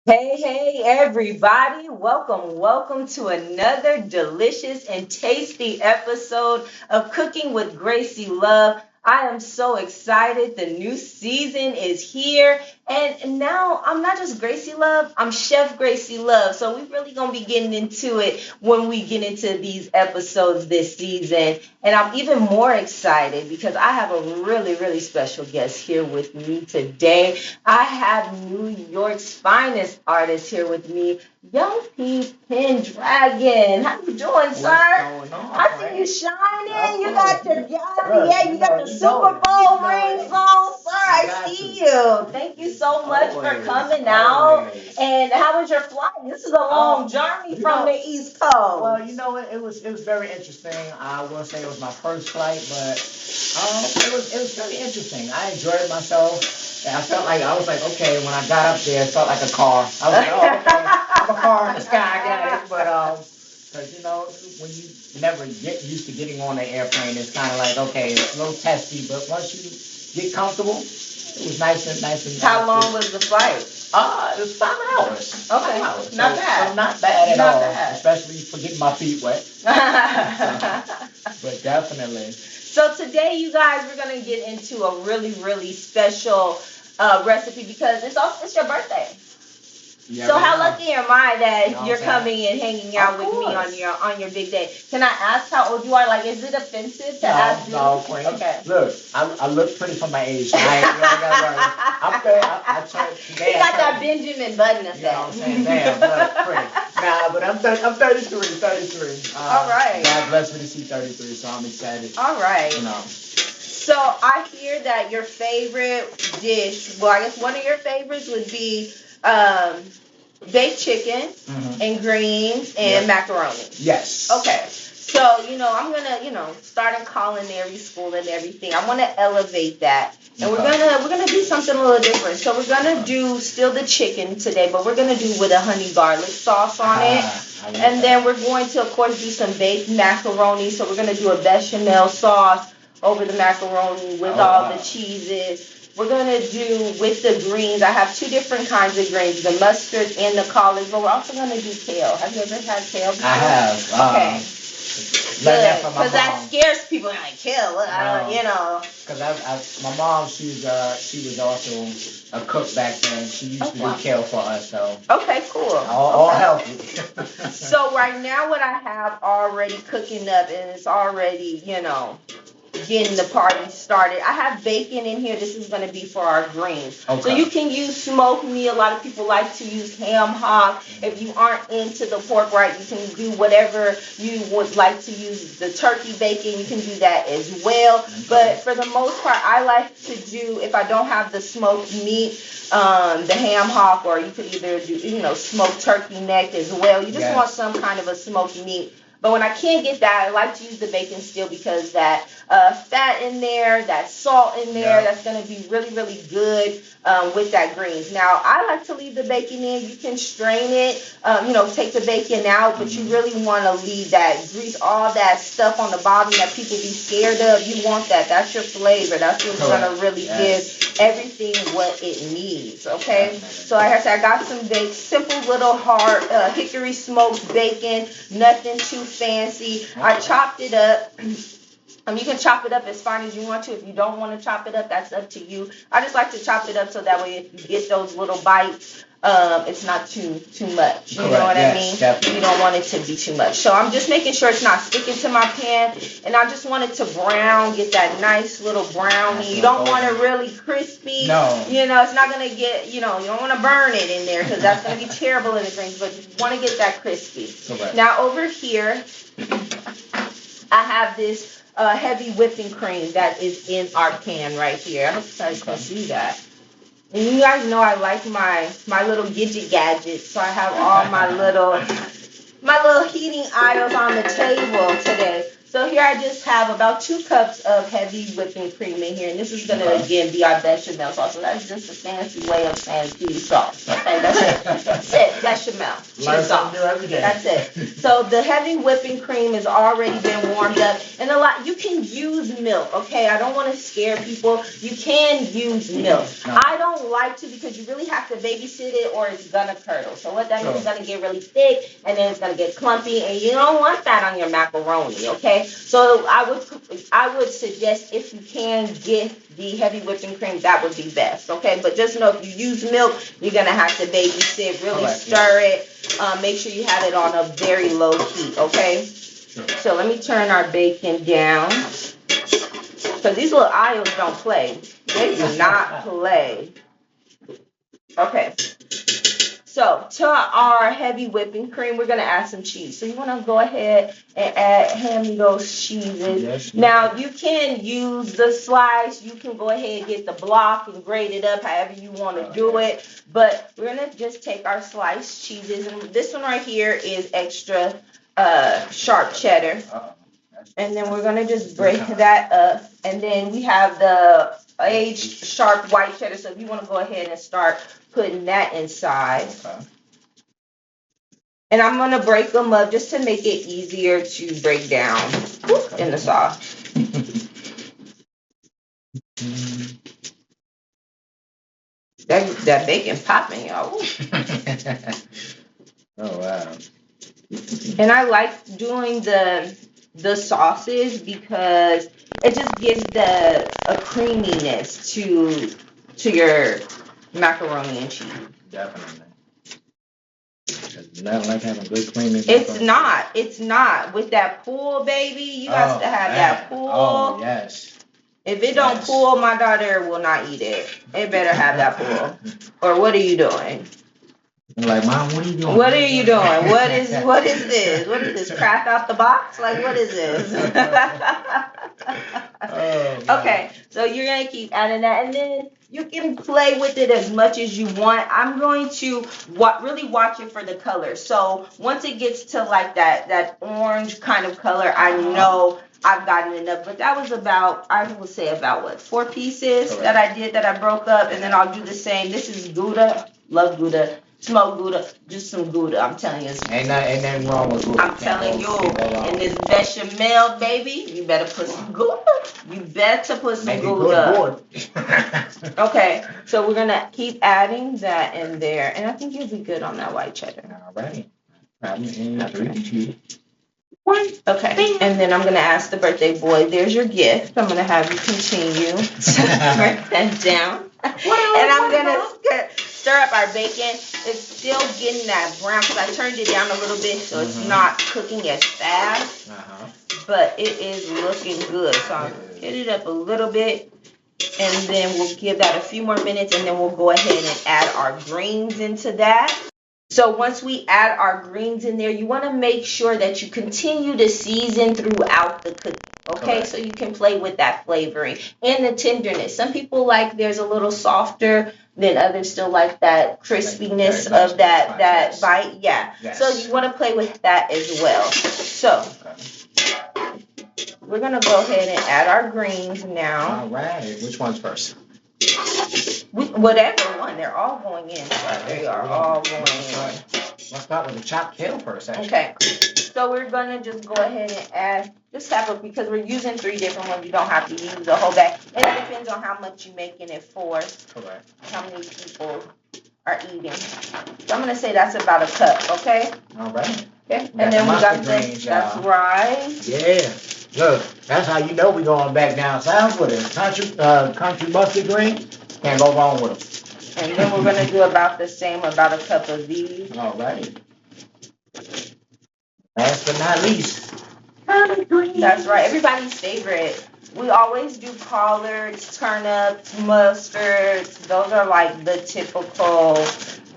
Hey, everybody. Welcome to another delicious and tasty episode of Cooking with Gracie Love. I am so excited. The new season is here. And now I'm not just Gracie Love, I'm Chef Gracie Love. So we really going to be getting into it when we get into these episodes this season. And I'm even more excited because I have a really special guest here with me today. I have New York's finest artist here with me, Young P Pendragon. How you doing, sir? What's going on, I see man? you shining. Of You got course. your Look, yeah, you got the Super it. Bowl You know rings it. on, sir. I I got see to. you. Thank you so much for Always, coming out. always. And how was your flight? This is a long journey You from know, the East Coast. well, it was very interesting. I will say it was my first flight, but it was very interesting. I enjoyed myself. And I felt like I was like, okay, when I got up there, it felt like a car. I was like, oh, okay, I'm a car in the sky, I got it. But because when you never get used to getting on an airplane, it's kind of like, okay, it's a little testy, but once you get comfortable, it was nice and How long was the flight? it was 5 hours. Okay, 5 hours. not So, bad. so not bad at Not all, bad. especially for getting my feet wet. But definitely. So today, you guys, we're gonna get into a really special recipe because it's your birthday. Yeah, So how man. lucky am I that You know what you're I'm saying? coming and hanging out Of with me on course. your big day? Can I ask how old you are? Like, is it offensive to ask you? No, Queen. Okay. Look, I look pretty for my age. So I ain't really gotta worry. I'm 30. I turned today. You got that Benjamin Button You know what I'm effect. saying? Damn, look, pretty. Nah, but I'm 33. All right. God bless me to see 33, so I'm excited. All right. You know. So I hear that your favorite dish, well, I guess one of your favorites would be um, baked chicken Mm-hmm. and greens and Yep. macaroni. Yes. Okay. So, I'm gonna, start in culinary school and everything. I wanna elevate that. And we're gonna do something a little different. So we're gonna do still the chicken today, but we're gonna do with a honey garlic sauce on it. I like And that. then we're going to of course do some baked macaroni. So we're gonna do a bechamel sauce over the macaroni with Oh, all wow. the cheeses. We're gonna do with the greens. I have two different kinds of greens, the mustard and the collards, but we're also gonna do kale. Have you ever had kale before? I have. Okay. Learned that Good, from my because that mom. scares people. Like kale, what? I don't, Because my mom, she was also a cook back then. She used to do Okay. kale for us, so Okay, cool. all Okay. healthy. So right now, what I have already cooking up, and it's already, getting the party started. I have bacon in here. This is going to be for our greens. So Okay. you can use smoked meat. A lot of people like to use ham hock. If you aren't into the pork, right, you can do whatever you would like to use. The turkey bacon, you can do that as well. But for the most part, I like to do, if I don't have the smoked meat, the ham hock, or you could either do, smoked turkey neck as well. You just Yes. want some kind of a smoked meat. But when I can't get that, I like to use the bacon still because that fat in there, that salt in there, Yeah. that's going to be really good with that greens. Now, I like to leave the bacon in. You can strain it, take the bacon out, but you really want to leave that grease, all that stuff on the bottom that people be scared of. You want that. That's your flavor. That's what's going to really Yes. give everything what it needs, okay? Definitely. So like I said, I got some baked, simple little hard hickory smoked bacon, nothing too fancy. I chopped it up. You can chop it up as fine as you want to. If you don't want to chop it up, that's up to you. I just like to chop it up so that way if you get those little bites, it's not too much. You know Correct. what I Yes, mean? definitely. You don't want it to be too much. So I'm just making sure it's not sticking to my pan, and I just want it to brown, get that nice little brownie. You don't want it really crispy. No. It's not gonna get, you don't want to burn it in there because that's gonna be terrible in the greens. But you want to get that crispy. Correct. Now over here, I have this heavy whipping cream that is in our pan right here. I hope you guys can see that. And you guys know I like my little gadgets, so I have all my little heating aisles on the table today. So So here I just have about 2 cups of heavy whipping cream in here, and this is gonna again be our bechamel sauce. So that's just a fancy way of saying cheese sauce. Okay, that's it. That's it. Bechamel cheese sauce. That's it. So the heavy whipping cream has already been warmed up, and you can use milk. Okay, I don't want to scare people. You can use milk. I don't like to because you really have to babysit it, or it's gonna curdle. So what that means, it's gonna get really thick, and then it's gonna get clumpy, and you don't want that on your macaroni. Okay, so I would suggest if you can get the heavy whipping cream, that would be best. Okay, but just know if you use milk, you're gonna have to babysit, really stir it. Make sure you have it on a very low heat. Okay, so let me turn our bacon down. So these little aisles don't play. They do not play. Okay. So to our heavy whipping cream, we're going to add some cheese. So you want to go ahead and hand me those cheeses. Yes. Now, you can use the slice. You can go ahead and get the block and grate it up however you want to do it. But we're going to just take our sliced cheeses. And this one right here is extra sharp cheddar. And then we're going to just break that up. And then we have the aged sharp white cheddar. So if you want to go ahead and start putting that inside. And I'm going to break them up just to make it easier to break down in the sauce. That bacon popping, y'all. Oh, wow. And I like doing the sauces because it just gives a creaminess to your macaroni and cheese. Definitely. It's not like having good creaminess. It's not. With that pool, baby, you got to have that pool. Oh, yes. If it don't pool, my daughter will not eat it. It better have that pool. Or what are you doing? I'm like, Mom, what are you doing? What are you doing? What is this? What is this? Crack out the box? Like, what is this? Okay, so you're going to keep adding that. And then you can play with it as much as you want. I'm going to really watch it for the color. So once it gets to like that orange kind of color, I know I've gotten enough. But that was about, I would say about what, 4 pieces that I broke up. And then I'll do the same. This is Gouda. Love Gouda. Smoked Gouda, just some Gouda. I'm telling you. Ain't nothing wrong with Gouda. I'm telling you, in this bechamel, baby, you better put some Gouda. You better put some Gouda. Okay, so we're going to keep adding that in there. And I think you'll be good on that white cheddar. All right. Okay, and then I'm going to ask the birthday boy, there's your gift. I'm going to have you continue to break that down. And I'm going to stir up our bacon. It's still getting that brown because I turned it down a little bit so it's not cooking as fast. But it is looking good. So I'll hit it up a little bit. And then we'll give that a few more minutes. And then we'll go ahead and add our greens into that. So once we add our greens in there, you want to make sure that you continue to season throughout the cooking. Okay, so you can play with that flavoring and the tenderness. Some people like there's a little softer, then others still like that crispiness of that bite. Yeah. Yes. So you want to play with that as well. So we're going to go ahead and add our greens now. All right. Which one's first? Whatever one. They're all going in. They are all going in. Let's start with the chopped kale first, actually. Okay. So we're going to just go ahead and add, because we're using 3 different ones, you don't have to use the whole bag. And it depends on how much you're making it for. Correct. How many people are eating. So I'm going to say that's about a cup, okay? All right. Okay. And then we got this. That's right. Yeah. Look, that's how you know we're going back down south with it. Country mustard greens. Can't go wrong with them. And then we're going to do about the same, about a cup of these. All right. Last but not least, that's right. Everybody's favorite. We always do collards, turnips, mustards. Those are like the typical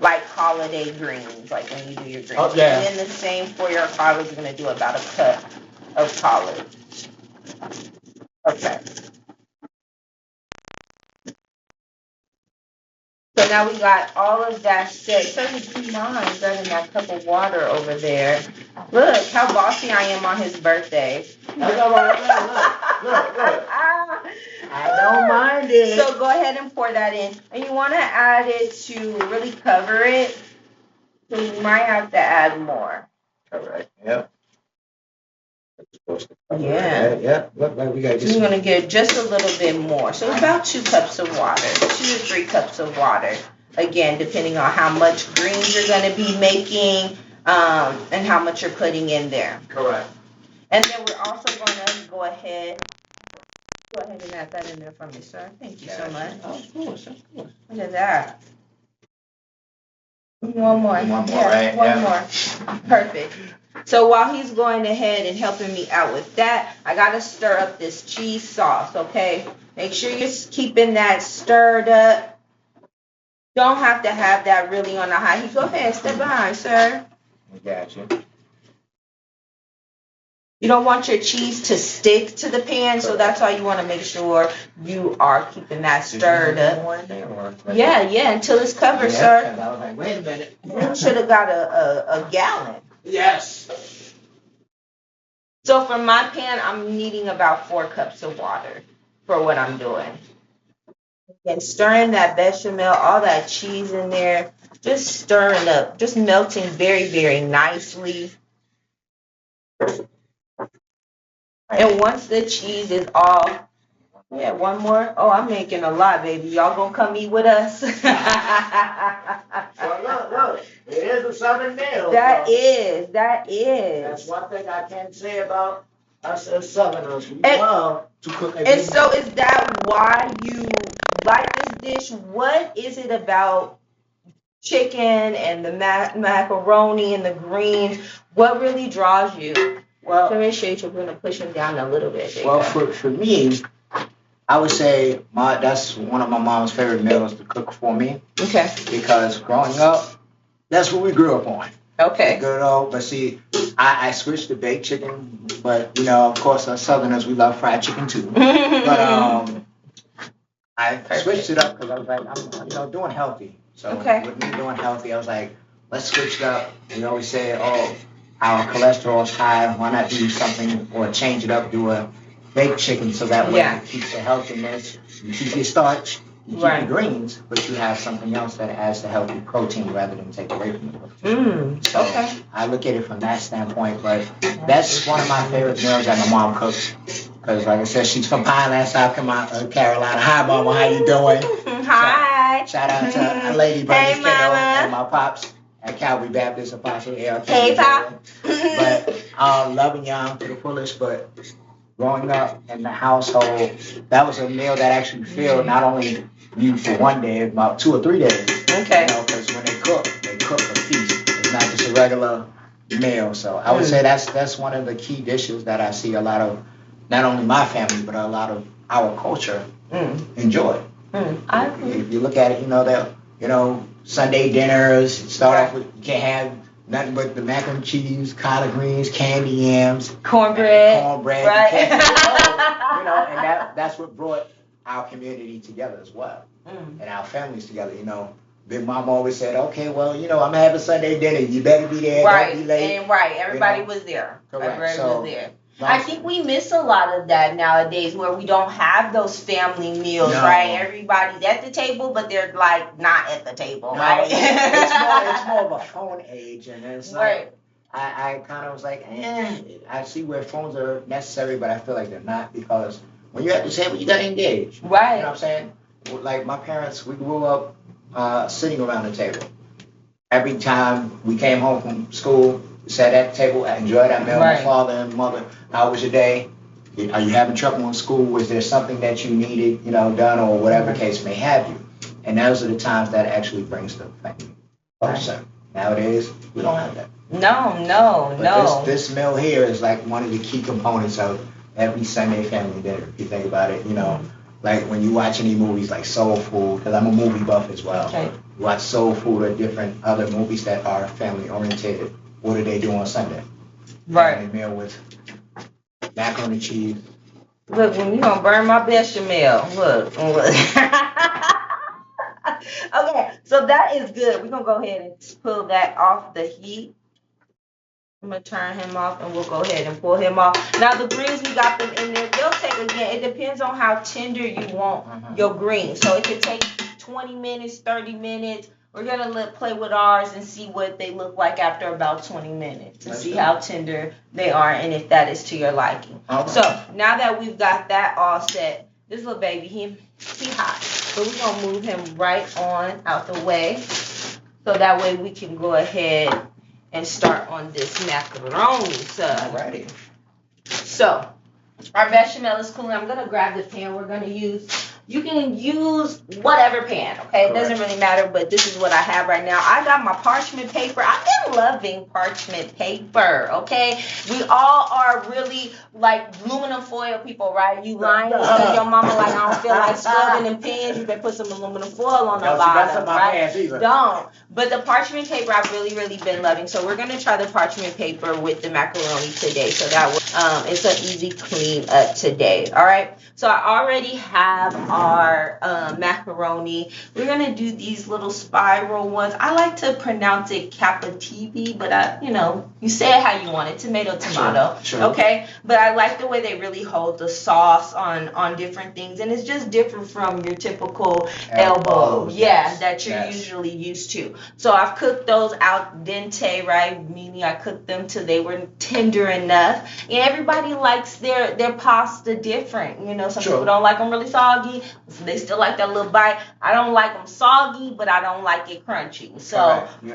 like holiday greens, like when you do your greens. Oh, yeah. And then the same for your collards. You're going to do about a cup of collards. Okay. So now we got all of that set. So do you mind grabbing that cup of water over there? Look how bossy I am on his birthday. That's all right. Look. I don't mind it. So go ahead and pour that in. And you want to add it to really cover it. So you might have to add more. All right. Yep. Yeah. Yep. Look like we got just. You're going to get just a little bit more. So it's about 2 cups of water. 2 to 3 cups of water. Again, depending on how much greens you're going to be making and how much you're putting in there. Correct. And then we're also going to go ahead and add that in there for me, sir. Thank you so much. Oh, of course. Look at that. One more. One more, right? One more. Perfect. So while he's going ahead and helping me out with that, I got to stir up this cheese sauce, okay? Make sure you're keeping that stirred up. Don't have to have that really on the high heat. Go ahead, step behind, sir. I got you. You don't want your cheese to stick to the pan, so that's why you want to make sure you are keeping that stirred up. Yeah, until it's covered, sir. I was like, wait a minute. You should have got a gallon. Yes. So for my pan, I'm needing about 4 cups of water for what I'm doing. And stirring that bechamel, all that cheese in there, just stirring up, just melting very, very nicely. And once the cheese is all, one more. Oh, I'm making a lot, baby. Y'all gonna come eat with us? Well, look. It is a Southern meal. That is. That's one thing I can say about us as Southerners. We love to cook. And so is that why you like this dish? What is it about chicken and the macaroni and the greens? What really draws you? Well, so make sure you're going to push them down a little bit. Well, for me, I would say that's one of my mom's favorite meals to cook for me. Okay. Because growing up, that's what we grew up on. Okay. Good old, but see, I switched to baked chicken, but of course, us Southerners, we love fried chicken too. But I switched it up because I was like, I'm doing healthy. So with me doing healthy, I was like, let's switch it up. We always say, our cholesterol is high. Why not do something or change it up, do a baked chicken so that way it keeps the healthiness. You keep your starch, you keep your greens, but you have something else that adds the healthy protein rather than take away from the protein. So I look at it from that standpoint, but that's one of my favorite meals that my mom cooks. Because like I said, she's from Pineland, South Carolina. Hi, Mama. How you doing? Hi. Shout out to Lady Bernice Kiddo and my pops at Calvary Baptist Apostle ARK. Hey, Pop. But loving y'all to the fullest, but growing up in the household, that was a meal that actually filled not only you for one day, about 2 or 3 days. Okay. Because when they cook a feast. It's not just a regular meal. So I would say that's one of the key dishes that I see a lot of, not only my family, but a lot of our culture enjoy. If you look at it, Sunday dinners start off with, you can't have nothing but the mac and cheese, collard greens, candy yams, cornbread, right? And that's what brought our community together as well, and our families together. Big Mama always said, "Okay, well, I'm having Sunday dinner. You better be there. Don't be late." And everybody was there. Correct. Everybody was there. I think we miss a lot of that nowadays, where we don't have those family meals, right? Everybody's at the table, but they're like not at the table, right? It's more of a phone age, and it's like I kind of was like, I see where phones are necessary, but I feel like they're not, because when you're at the table, you gotta engage, right? You know what I'm saying? Like my parents, we grew up sitting around the table. Every time we came home from school, sat at the table, I enjoyed our meal. My father and mother, how was your day? Are you having trouble in school? Was there something that you needed, done, or whatever the case may have you? And those are the times that actually brings the family closer. Nowadays, we don't have that. No. This meal here is like one of the key components of every Sunday family dinner. If you think about it, like when you watch any movies like Soul Food, because I'm a movie buff as well. Okay. You watch Soul Food or different other movies that are family oriented. What do they do on Sunday? Family meal with macaroni and cheese. Look, when you gonna burn my bechamel. Look. Okay, so that is good. We're gonna go ahead and pull that off the heat. I'm going to turn him off and we'll go ahead and pull him off. Now, the greens, we got them in there. They'll take, again, it depends on how tender you want your greens. So it could take 20 minutes, 30 minutes. We're going to play with ours and see what they look like after about 20 minutes and see how tender they are and if that is to your liking. So now that we've got that all set, this little baby, he hot. So we're going to move him right on out the way so that way we can go ahead and start on this macaroni sub. Alrighty. So our bechamel is cooling. I'm going to grab the pan we're going to use. You can use whatever pan, okay? It doesn't really matter, but this is what I have right now. I got my parchment paper. I've been loving parchment paper, okay? We all are really like aluminum foil people, right? You lying because your mama like, I don't feel like scrubbing them pans. You better put some aluminum foil on the bottom, right? Don't. But the parchment paper I've really been loving. So we're going to try the parchment paper with the macaroni today. So that it's an easy clean up today, all right? So I already have our macaroni. We're going to do these little spiral ones. I like to pronounce it capativi, but you say it how you want it. Tomato. Sure. Okay? But I like the way they really hold the sauce on different things. And it's just different from your typical elbow. Yeah, that you're usually used to. So I've cooked those al dente, right? Meaning I cooked them till they were tender enough. And everybody likes their pasta different. Some people don't like them really soggy. So they still like that little bite. I don't like them soggy, but I don't like it crunchy. So you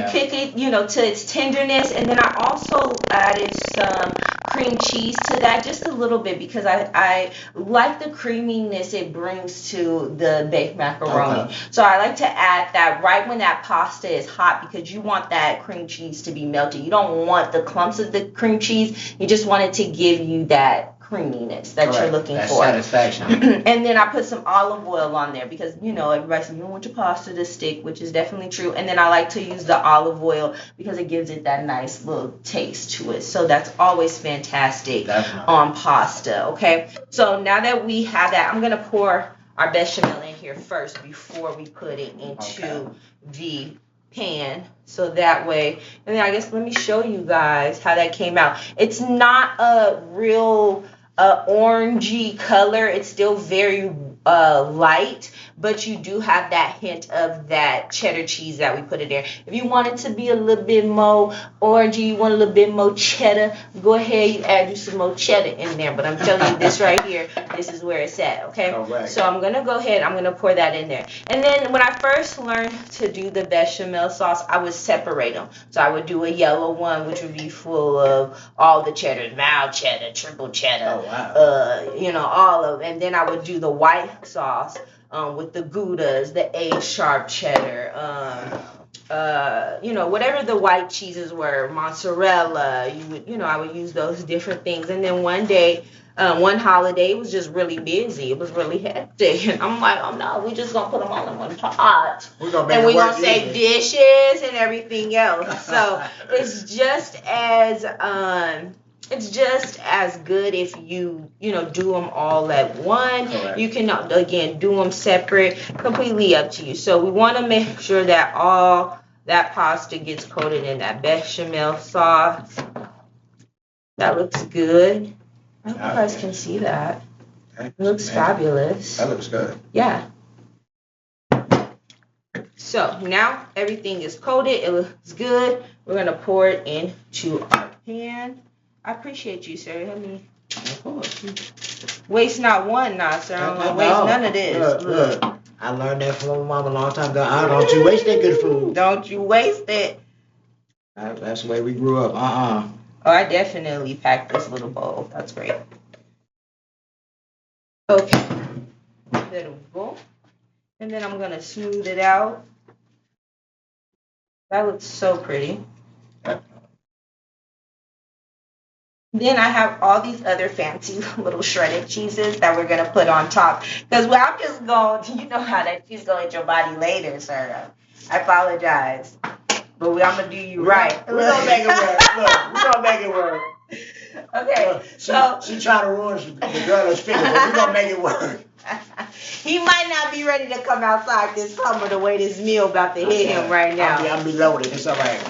pick it, to its tenderness. And then I also added some cream cheese to that, just a little bit, because I like the creaminess it brings to the baked macaroni. So I like to add that right when that pasta is hot, because you want that cream cheese to be melted. You don't want the clumps of the cream cheese. You just want it to give you that creaminess that you're looking for. Satisfaction. And then I put some olive oil on there because, everybody says you don't want your pasta to stick, which is definitely true. And then I like to use the olive oil because it gives it that nice little taste to it. So that's always fantastic on pasta, okay? So now that we have that, I'm going to pour our bechamel in here first before we put it into the pan, so that way, and then I guess let me show you guys how that came out. It's not a real orangey color. It's still very light, but you do have that hint of that cheddar cheese that we put in there. If you want it to be a little bit more orangey, you want a little bit more cheddar, go ahead, you add you some more cheddar in there. But I'm telling you this right here, this is where it's at, okay? So I'm going to go ahead, I'm going to pour that in there. And then when I first learned to do the bechamel sauce, I would separate them. So I would do a yellow one, which would be full of all the cheddar, mild cheddar, triple cheddar, all of them. And then I would do the white sauce with the Goudas, the A-sharp cheddar, whatever the white cheeses were, mozzarella, I would use those different things. And then one day, one holiday, it was just really busy. It was really hectic. And I'm like, oh no, we're just going to put them all in one pot. We're going to save dishes and everything else. So it's just as good if you do them all at one. You can again do them separate, completely up to you. So we want to make sure that all that pasta gets coated in that bechamel sauce. That looks good. I hope you guys can see that. It looks fabulous. That looks good. Yeah. So now everything is coated. It looks good. We're going to pour it into our pan. I appreciate you, sir. Let me waste not one, sir. I don't want to waste none of this. Look. I learned that from my mom a long time ago. Don't you waste that good food. Don't you waste it. That's the way we grew up. Oh, I definitely packed this little bowl. That's great. Okay. There we go. And then I'm going to smooth it out. That looks so pretty. Then I have all these other fancy little shredded cheeses that we're going to put on top. Because I'm just going, you know how that cheese going to hit your body later, sir. I apologize. But I'm going to do you right. We're going to make it work. Look, we're going to make it work. Okay. She trying to ruin the girl's finger, but we're going to make it work. He might not be ready to come outside this summer the way this meal about to hit him right now. I'm be loaded. It's all right.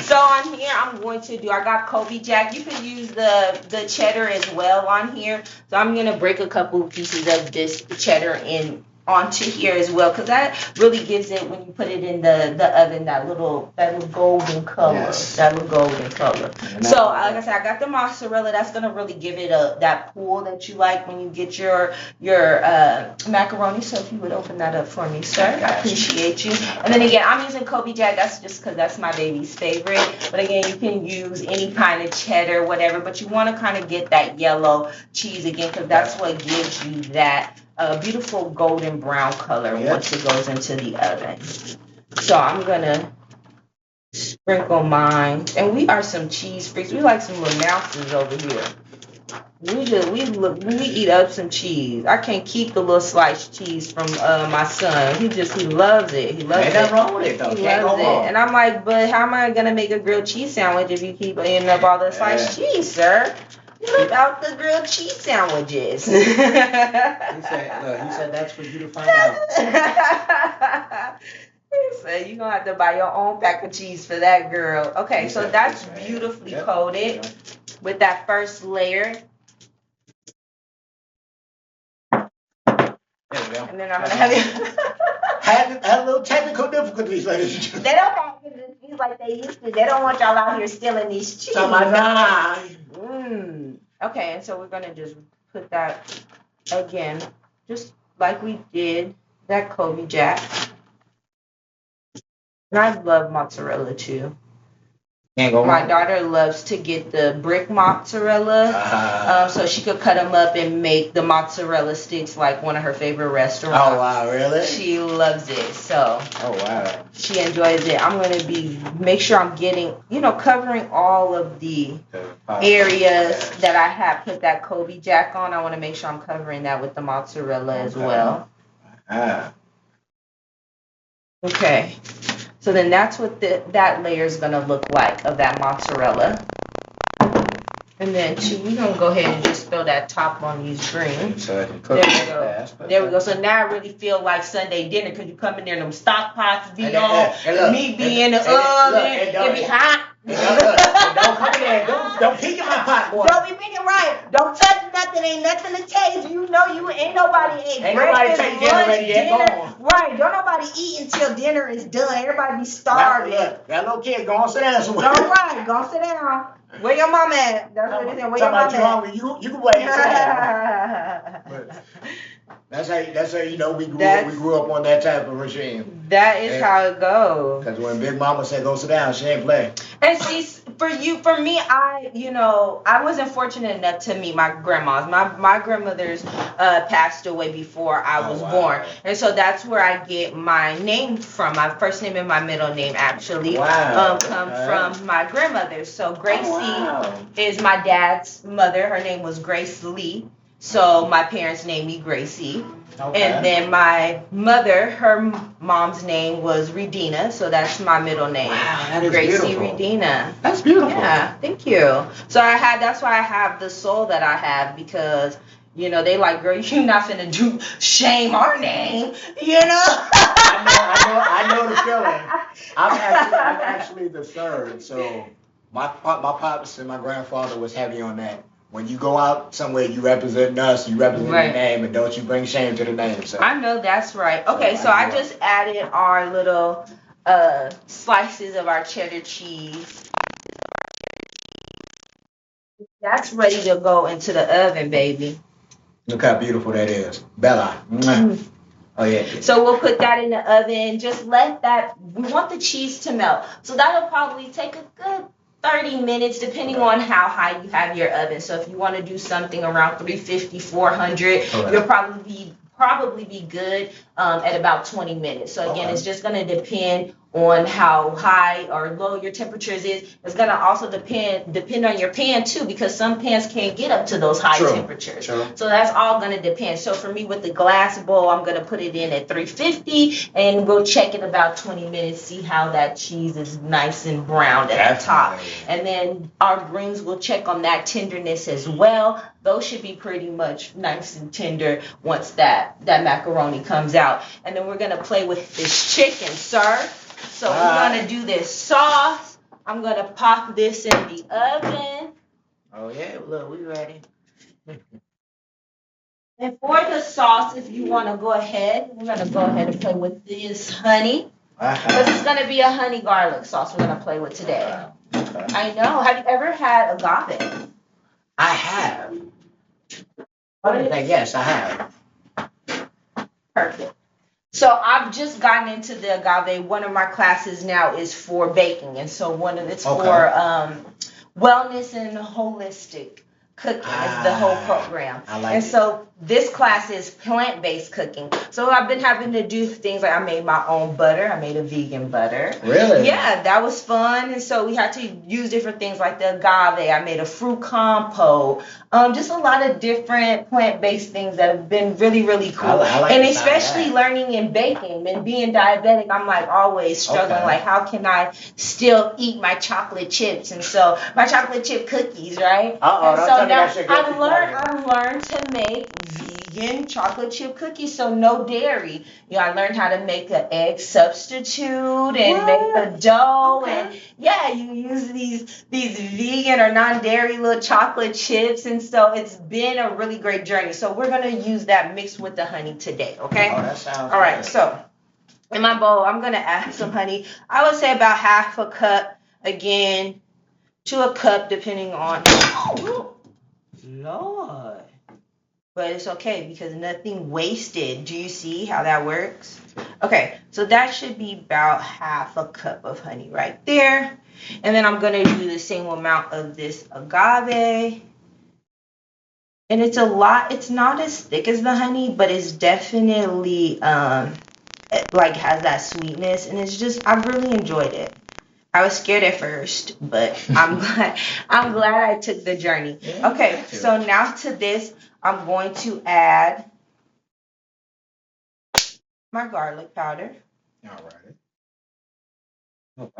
So on here, I'm going to do, I got Kobe Jack. You can use the cheddar as well on here. So I'm going to break a couple pieces of this cheddar in onto here as well, because that really gives it, when you put it in the oven, that little golden color. Yes. That little golden color. So like I said, I got the mozzarella. That's gonna really give it that pull that you like when you get your macaroni. So if you would open that up for me, sir, I appreciate you. And then again, I'm using Kobe Jack. That's just because that's my baby's favorite. But again, you can use any kind of cheddar, whatever. But you want to kind of get that yellow cheese again, because that's what gives you that beautiful golden brown color once it goes into the oven. So I'm gonna sprinkle mine, and we are some cheese freaks. We like some little mountains over here. We eat up some cheese. I can't keep the little sliced cheese from my son. He loves it. He loves it. Ain't nothing wrong with it though. He loves it. And I'm like, but how am I gonna make a grilled cheese sandwich if you keep eating up all the sliced cheese, sir? What about the grilled cheese sandwiches? He said that's for you to find out. He said you're gonna have to buy your own pack of cheese for that, girl. Okay, so that's beautifully coated with that first layer. And then I'm gonna have it. Had a little technical difficulties, ladies and gentlemen. They don't want to cheese like they used to. They don't want y'all out here stealing these cheese. Okay, and so we're gonna just put that again, just like we did that Kobe Jack. And I love mozzarella too. My daughter loves to get the brick mozzarella, so she could cut them up and make the mozzarella sticks like one of her favorite restaurants. Oh wow, really? She loves it, so. Oh wow. She enjoys it. I'm gonna make sure I'm getting, covering all of the areas that I have put that Kobe Jack on. I want to make sure I'm covering that with the mozzarella as well. Okay. So then that's what that layer is going to look like of that mozzarella. And then we're going to go ahead and just throw that top on these greens. There we go. There we go. So now I really feel like Sunday dinner, because you come in there and them stock pots be on, meat be in the oven, it be hot. Don't come in there. Don't peek in my pot, boy. Don't be peeking right. Don't touch nothing. Ain't nothing to taste. You ain't nobody ate. Ain't nobody take dinner ready yet. Right. Don't nobody eat until dinner is done. Everybody be starving. That little kid, go on sit down somewhere. All right. Go sit down. Where your mama at? That's what they said. Where your mama at? You can wait and sit down. That's how you know we grew up on that type of regime. That is how it goes. Because when Big Mama said go sit down, she ain't play. And see, for me, I wasn't fortunate enough to meet my grandmas. My grandmothers passed away before I was born, and so that's where I get my name from. My first name and my middle name actually come from my grandmother. So Gracie is my dad's mother. Her name was Grace Lee. So my parents named me Gracie. Okay. And then my mother, her mom's name was Redina, so that's my middle name. Wow, that is Gracie beautiful. Redina. That's beautiful. Yeah, thank you. So that's why I have the soul that I have, because they like, girl, you're not finna shame our name, I know the feeling. I'm actually the third, so my pops and my grandfather was heavy on that. When you go out somewhere, you represent us, you represent the name, and don't you bring shame to the name. So. I know that's right. Okay, so I just added our little slices of our cheddar cheese. That's ready to go into the oven, baby. Look how beautiful that is. Bella. Mm-hmm. Oh, yeah. So we'll put that in the oven. Just we want the cheese to melt. So that'll probably take a good 30 minutes, depending on how high you have your oven. So if you want to do something around 350, 400, you'll probably be good at about 20 minutes. So again, it's just going to depend on how high or low your temperatures is. It's gonna also depend on your pan too, because some pans can't get up to those high temperatures. True. So that's all gonna depend. So for me with the glass bowl, I'm gonna put it in at 350 and we'll check it about 20 minutes, see how that cheese is nice and browned at the top. And then our greens will check on that tenderness as well. Those should be pretty much nice and tender once that macaroni comes out. And then we're gonna play with this chicken, sir. So we're gonna do this sauce. I'm gonna pop this in the oven. Oh yeah, look, we ready. And for the sauce, if you wanna go ahead, we're gonna go ahead and play with this honey. Because it's gonna be a honey garlic sauce we're gonna play with today. Okay. I know. Have you ever had agave? I have. Yes, I have. Perfect. So I've just gotten into the agave. One of my classes now is for baking, and so it's for wellness and holistic cooking is the whole program. I like and it. So this class is plant-based cooking. So I've been having to do things like I made my own butter. I made a vegan butter. Really? Yeah, that was fun. And so we had to use different things like the agave. I made a fruit compote. Just a lot of different plant-based things that have been really, really cool. I like and the sound of especially that. learning in baking and being diabetic, I'm like always struggling. Okay. Like, how can I still eat my chocolate chips? And so my chocolate chip cookies, right? Uh-oh, And don't so tell me now that's your guilty pleasure. I've learned to make vegan chocolate chip cookies, so no dairy. I learned how to make an egg substitute and make the dough, and you use these vegan or non-dairy little chocolate chips, and so it's been a really great journey. So we're gonna use that mixed with the honey today, okay? Oh, that sounds All right, good. so in my bowl, I'm gonna add some honey. I would say about half a cup, again, to a cup, depending on. Oh, Lord. But it's okay because nothing wasted. Do you see how that works? Okay, so that should be about half a cup of honey right there. And then I'm going to do the same amount of this agave. And it's a lot. It's not as thick as the honey, but it's definitely like has that sweetness. And it's just, I've really enjoyed it. I was scared at first, but I'm glad I took the journey. Yeah, okay, so now to this, I'm going to add my garlic powder. All right. Oh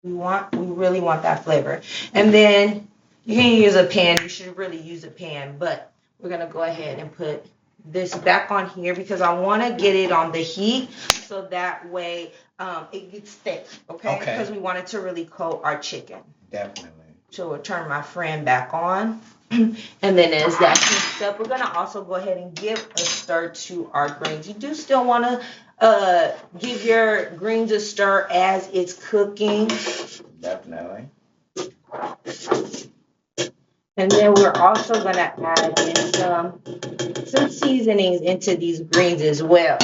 wow. We really want that flavor. And then you can use a pan. You should really use a pan, but we're gonna go ahead and put this back on here because I want to get it on the heat so that way it gets thick, okay? Because we want it to really coat our chicken. Definitely. So we'll turn my friend back on. And then as that heats up, we're going to also go ahead and give a stir to our greens. You do still want to give your greens a stir as it's cooking. Definitely. And then we're also going to add in some seasonings into these greens as well.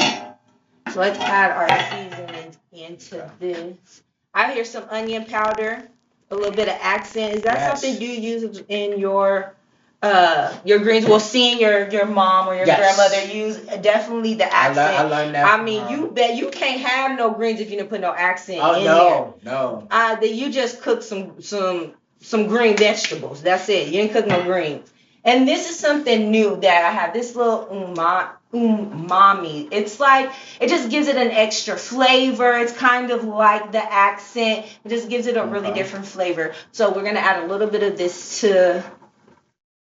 So let's add our seasonings into this. I hear some onion powder, a little bit of accent. Is that something you use in your greens? Well, seeing your mom or your grandmother use definitely the accent. I learned that. I mean, you bet you can't have no greens if you didn't put no accent in there. Oh no. That you just cook some green vegetables. That's it. You didn't cook no greens. And this is something new that I have. This little umami. It's like, it just gives it an extra flavor. It's kind of like the accent. It just gives it a really different flavor. So we're going to add a little bit of this to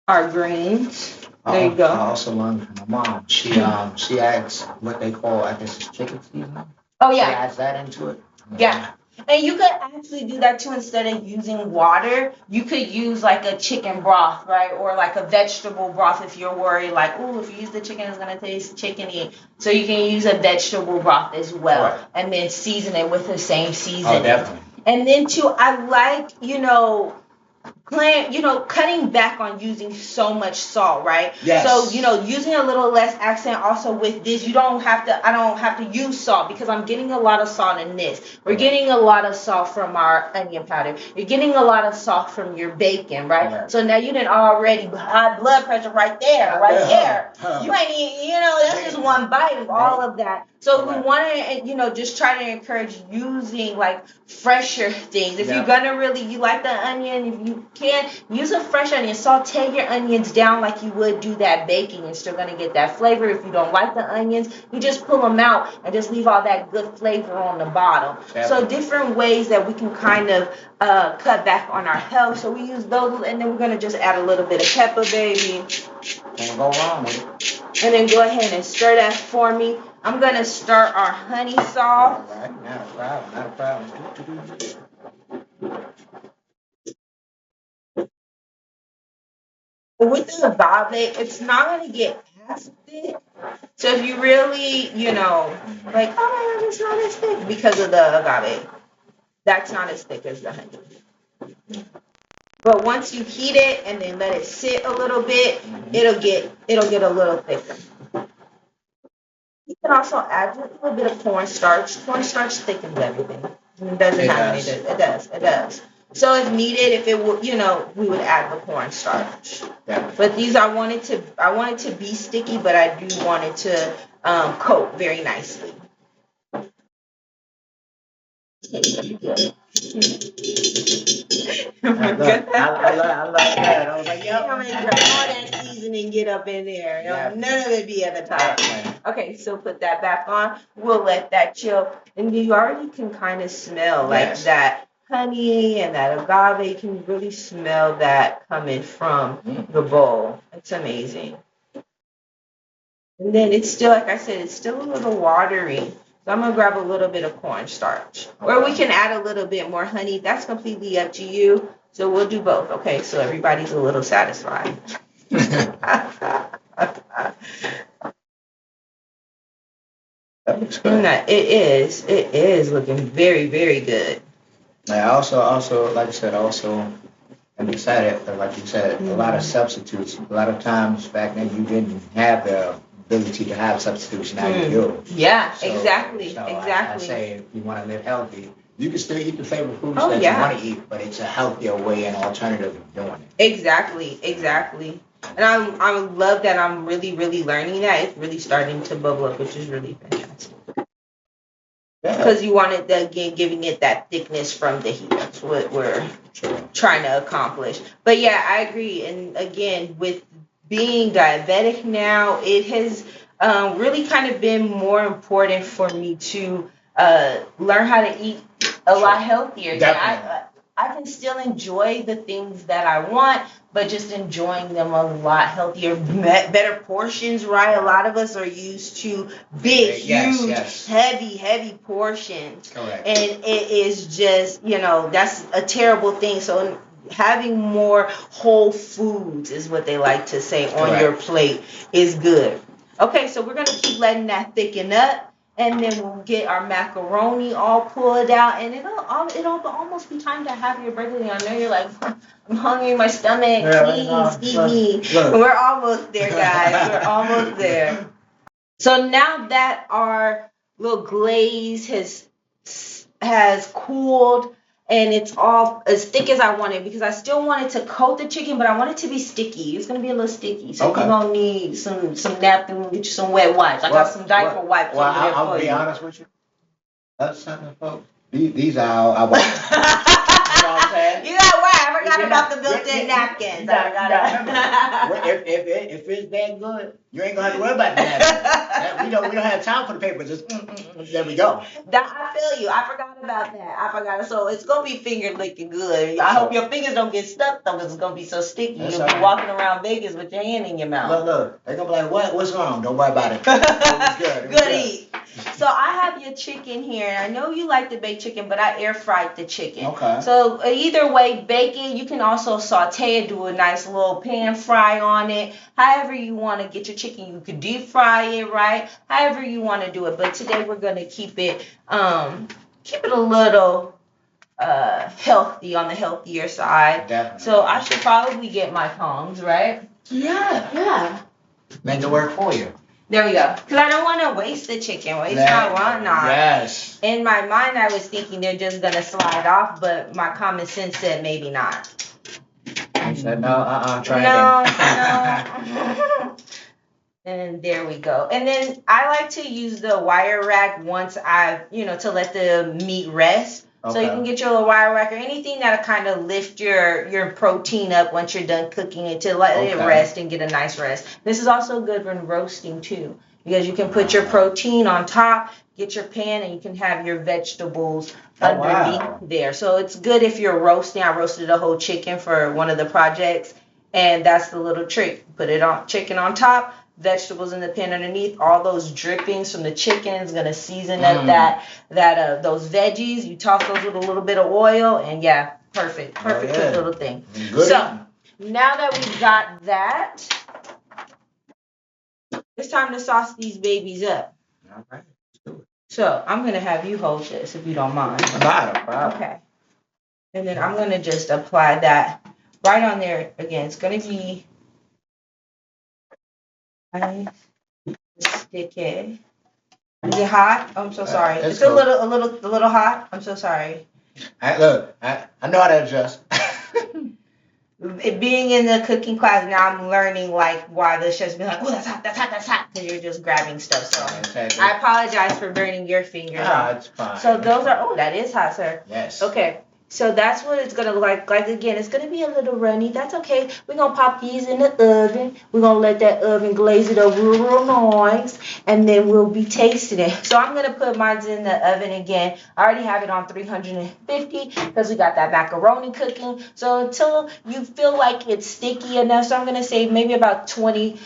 our greens. There you go. I also learned from my mom. She adds what they call, I guess, chicken seasoning. Oh, yeah. She adds that into it. Yeah. And you could actually do that too. Instead of using water, you could use like a chicken broth, right? Or like a vegetable broth if you're worried, like, oh, if you use the chicken, it's going to taste chickeny. So you can use a vegetable broth as well. Right. And then season it with the same seasoning. Oh, definitely. And then too, I like, cutting back on using so much salt, right? Yes. So, using a little less accent also with this, I don't have to use salt because I'm getting a lot of salt in this. We're getting a lot of salt from our onion powder. You're getting a lot of salt from your bacon, right? So now you didn't already high blood pressure right there, You ain't even, that's just one bite of all of that. So we want to, just try to encourage using like fresher things. If you're gonna you like the onion, if you can, use a fresh onion. Saute your onions down like you would do that baking. You're still gonna get that flavor. If you don't like the onions, you just pull them out and just leave all that good flavor on the bottom. So different ways that we can kind of cut back on our health. So we use those, and then we're gonna just add a little bit of pepper, baby. Can't go wrong with it. And then go ahead and stir that for me. I'm gonna start our honey sauce. All right, not a problem. With the agave, it's not going to get as thick. So if you really, like, oh my God, it's not as thick because of the agave. That's not as thick as the honey. But once you heat it and then let it sit a little bit, it'll get a little thicker. You can also add a little bit of cornstarch. Cornstarch thickens everything. It doesn't have any. It does. So if needed, we would add the cornstarch. Yeah. But these, I want it to be sticky, but I do want it to coat very nicely. I like that. I was like, I'm gonna make sure all that seasoning get up in there. None of it be at the top. Okay, so put that back on. We'll let that chill. And you already can kind of smell like that honey and that agave. You can really smell that coming from the bowl. It's amazing. And then it's still, like I said, it's still a little watery. So I'm going to grab a little bit of cornstarch. Or we can add a little bit more honey. That's completely up to you. So we'll do both. Okay, so everybody's a little satisfied. That looks good. It is looking very, very good. I also, like I said, I'm excited, like you said, a lot of substitutes. A lot of times back then you didn't have the ability to have substitutes. Now you do. Yeah, so, exactly. I say if you want to live healthy, you can still eat the favorite foods that you want to eat, but it's a healthier way and alternative of doing it. Exactly. And I love that I'm really, really learning that. It's really starting to bubble up, which is really fantastic. Because you want it, again, giving it that thickness from the heat. That's what we're trying to accomplish. But yeah, I agree. And again, with being diabetic now, it has really kind of been more important for me to learn how to eat a lot healthier. I can still enjoy the things that I want, but just enjoying them a lot healthier, better portions, right? A lot of us are used to big, huge, heavy portions. Correct. And it is just, that's a terrible thing. So having more whole foods is what they like to say on your plate is good. Okay, so we're going to keep letting that thicken up. And then we'll get our macaroni all pulled out, and it'll almost be time to have your birthday. I know you're like, I'm hungry, my stomach, please feed me. We're almost there, guys. We're almost there. So now that our little glaze has cooled, and it's all as thick as I wanted, because I still wanted to coat the chicken, but I want it to be sticky. It's going to be a little sticky. So you're going to need some napkin, get you some wet wipes. I got some diaper wipes over there for you. I'll be honest with you. That's something, folks. These are our wipes. You know what I'm saying? You got wipes. I forgot about the built-in napkins. If it's that good, you ain't gonna have to worry about that. We don't have time for the paper. Just there we go. I feel you. I forgot about that. So it's gonna be finger licking good. I hope your fingers don't get stuck though, because it's gonna be so sticky. You'll be walking around Vegas with your hand in your mouth. Look. They're gonna be like, what's wrong? Don't worry about it. It's good. Good eat. So I have your chicken here, and I know you like the baked chicken, but I air fried the chicken. Okay. So either way, bake it. You can also saute it, do a nice little pan fry on it. However you want to get your chicken, you could deep fry it, right? However you want to do it. But today we're gonna keep it a little healthy, on the healthier side. Definitely. So I should probably get my tongs, right? Yeah. Make it work for you. There we go. Because I don't want to waste the chicken. Waste not, want not. Yes. In my mind, I was thinking they're just going to slide off, but my common sense said maybe not. I said no, try again. No. And there we go. And then I like to use the wire rack once I've, to let the meat rest. Okay. So you can get your little wire rack or anything that'll kind of lift your protein up once you're done cooking it to let it rest and get a nice rest. This is also good when roasting too, because you can put your protein on top, get your pan, and you can have your vegetables underneath there. So it's good if you're roasting. I roasted a whole chicken for one of the projects, and that's the little trick. Put it on chicken on top, vegetables in the pan underneath. All those drippings from the chicken is gonna season up those veggies. You toss those with a little bit of oil, and perfect little thing. Good. So now that we've got that, it's time to sauce these babies up. All right, let's do it. So I'm gonna have you hold this if you don't mind. Not a problem. Okay. And then I'm gonna just apply that right on there again. It's gonna be nice, sticky. Is it hot? I'm so sorry. It's cool. a little hot. I'm so sorry. I know how to adjust. Being in the cooking class now, I'm learning why the chefs be like, oh, that's hot, because you're just grabbing stuff. So I apologize for burning your fingers. No, it's fine. So those are, that is hot, sir. Yes. Okay. So that's what it's going to look like. Like, again, it's going to be a little runny. That's okay. We're going to pop these in the oven. We're going to let that oven glaze it over real nice. And then we'll be tasting it. So I'm going to put mine in the oven again. I already have it on 350 because we got that macaroni cooking. So until you feel like it's sticky enough, so I'm going to say maybe about 15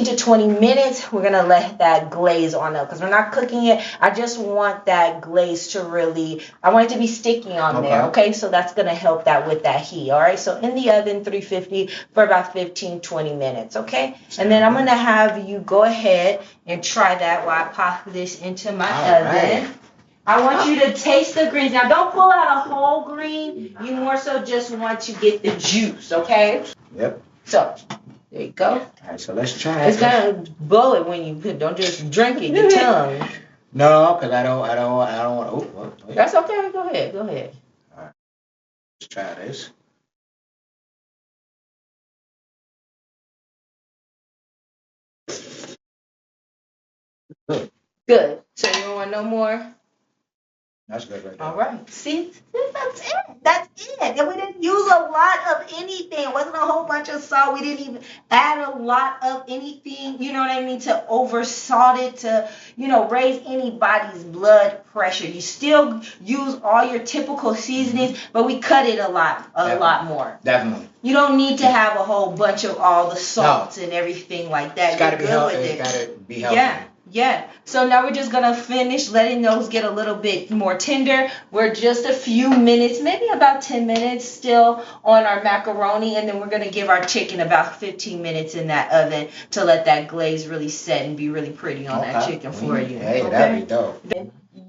to 20 minutes, we're going to let that glaze on up because we're not cooking it. I just want that glaze to really, I want it to be sticky on there. Okay, so that's going to help that with that heat. All right, so in the oven, 350 for about 15-20 minutes. Okay, and then I'm going to have you go ahead and try that while I pop this into my oven. I want you to taste the greens. Now, don't pull out a whole green. You more so just want to get the juice. Okay. Yep. So there you go. All right, so let's try it. It's going to blow it when you put. Don't just drink it. Your tongue. No, because I don't want. Oh, that's okay. Go ahead. Let's try this. Good. So you don't want no more? That's good right there. All right. See, that's it. That's it. And we didn't use a lot of anything. It wasn't a whole bunch of salt. We didn't even add a lot of anything, you know what I mean, to oversalt it, to, raise anybody's blood pressure. You still use all your typical seasonings, but we cut it a lot more. Definitely. You don't need to have a whole bunch of all the salts and everything like that. It's got to be healthy. It's got to be healthy. Yeah. So now we're just going to finish letting those get a little bit more tender. We're just a few minutes, maybe about 10 minutes still on our macaroni. And then we're going to give our chicken about 15 minutes in that oven to let that glaze really set and be really pretty on that chicken for you. Hey, that'd be dope.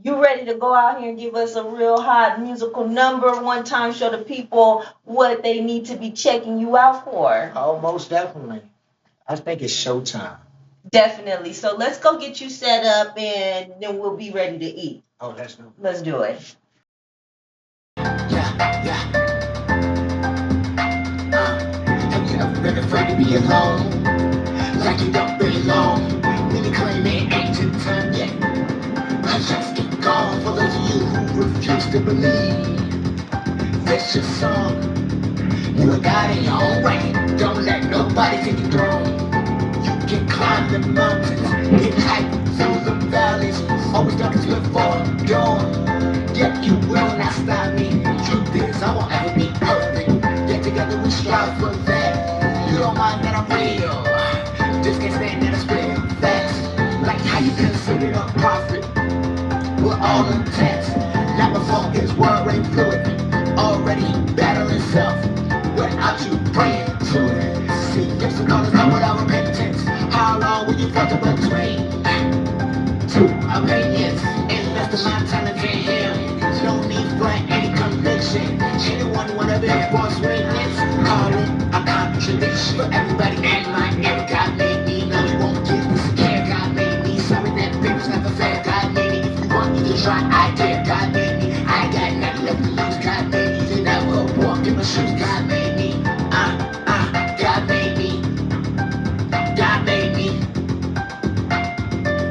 You ready to go out here and give us a real hot musical number one time? Show the people what they need to be checking you out for. Oh, most definitely. I think it's showtime. Definitely. So let's go get you set up and then we'll be ready to eat. Oh, let's do it. Let's do it. Yeah. Have you ever been afraid to be alone? Like you don't belong. Really claim it ain't your time yet. I just keep going for those of you who refuse to believe. This your song. You a God in your own way. Don't let nobody take your throne. You can climb the mountains, get high through the valleys. Always darkest before dawn. Yet you will not stop me. Truth is, I won't ever be perfect. Yet together we strive for that. You don't mind that I'm real. Just can't stand that I spit facts. Like how you considered a prophet. We're all intense. Not before his word ain't fluid. Already battling self. Without you praying to it. See, gifts and colors come without repentance. How long will you filter between two opinions? Invest in my talent in him. No need for any try, I dare. God made me. I ain't got nothing left to lose. God made me. Then I will walk in my shoes. God made me. God made me. God made me.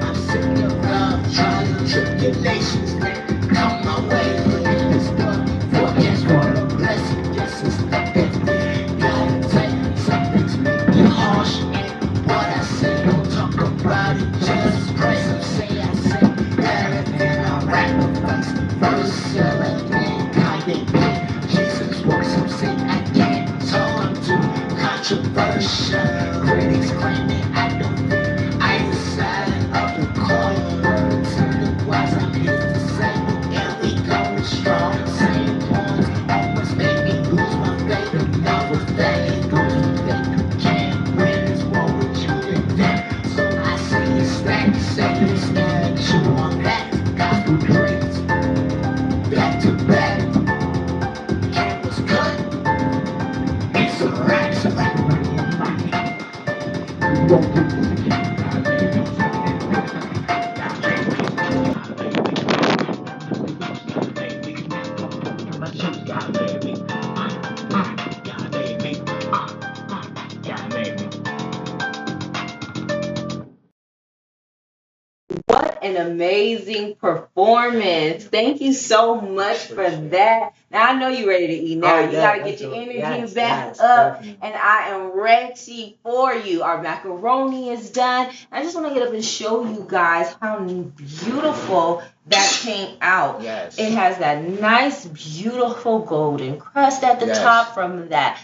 I'm sick of love, trials, and tribulations that come my way. But if it's done, forecast for the blessing. Yes, it's the best. Gotta tell you, some things make me harsh. And what I say, don't talk about it, just pray. Some say I say better than I rap. Verse, and Kanye, Jesus works. Some say I can't talk, I'm too controversial. Critics claiming I don't fit either side of the coin. Words and the wise, I'm here to say, and we going strong. Same points almost make me lose my faith. Love with faith, those who think you can't win is more with you than them. So I say it's that, say it's that, chew on that. Gospel dreams, back to back. Cameras cut, it's a wrap, it's a wrap. What an amazing performance. Thank you so much for that. Now I know you're ready to eat now. You got to get your energy back up. Definitely. And I am ready for you. Our macaroni is done. I just want to get up and show you guys how beautiful that came out. Yes. It has that nice, beautiful golden crust at the Yes. top from that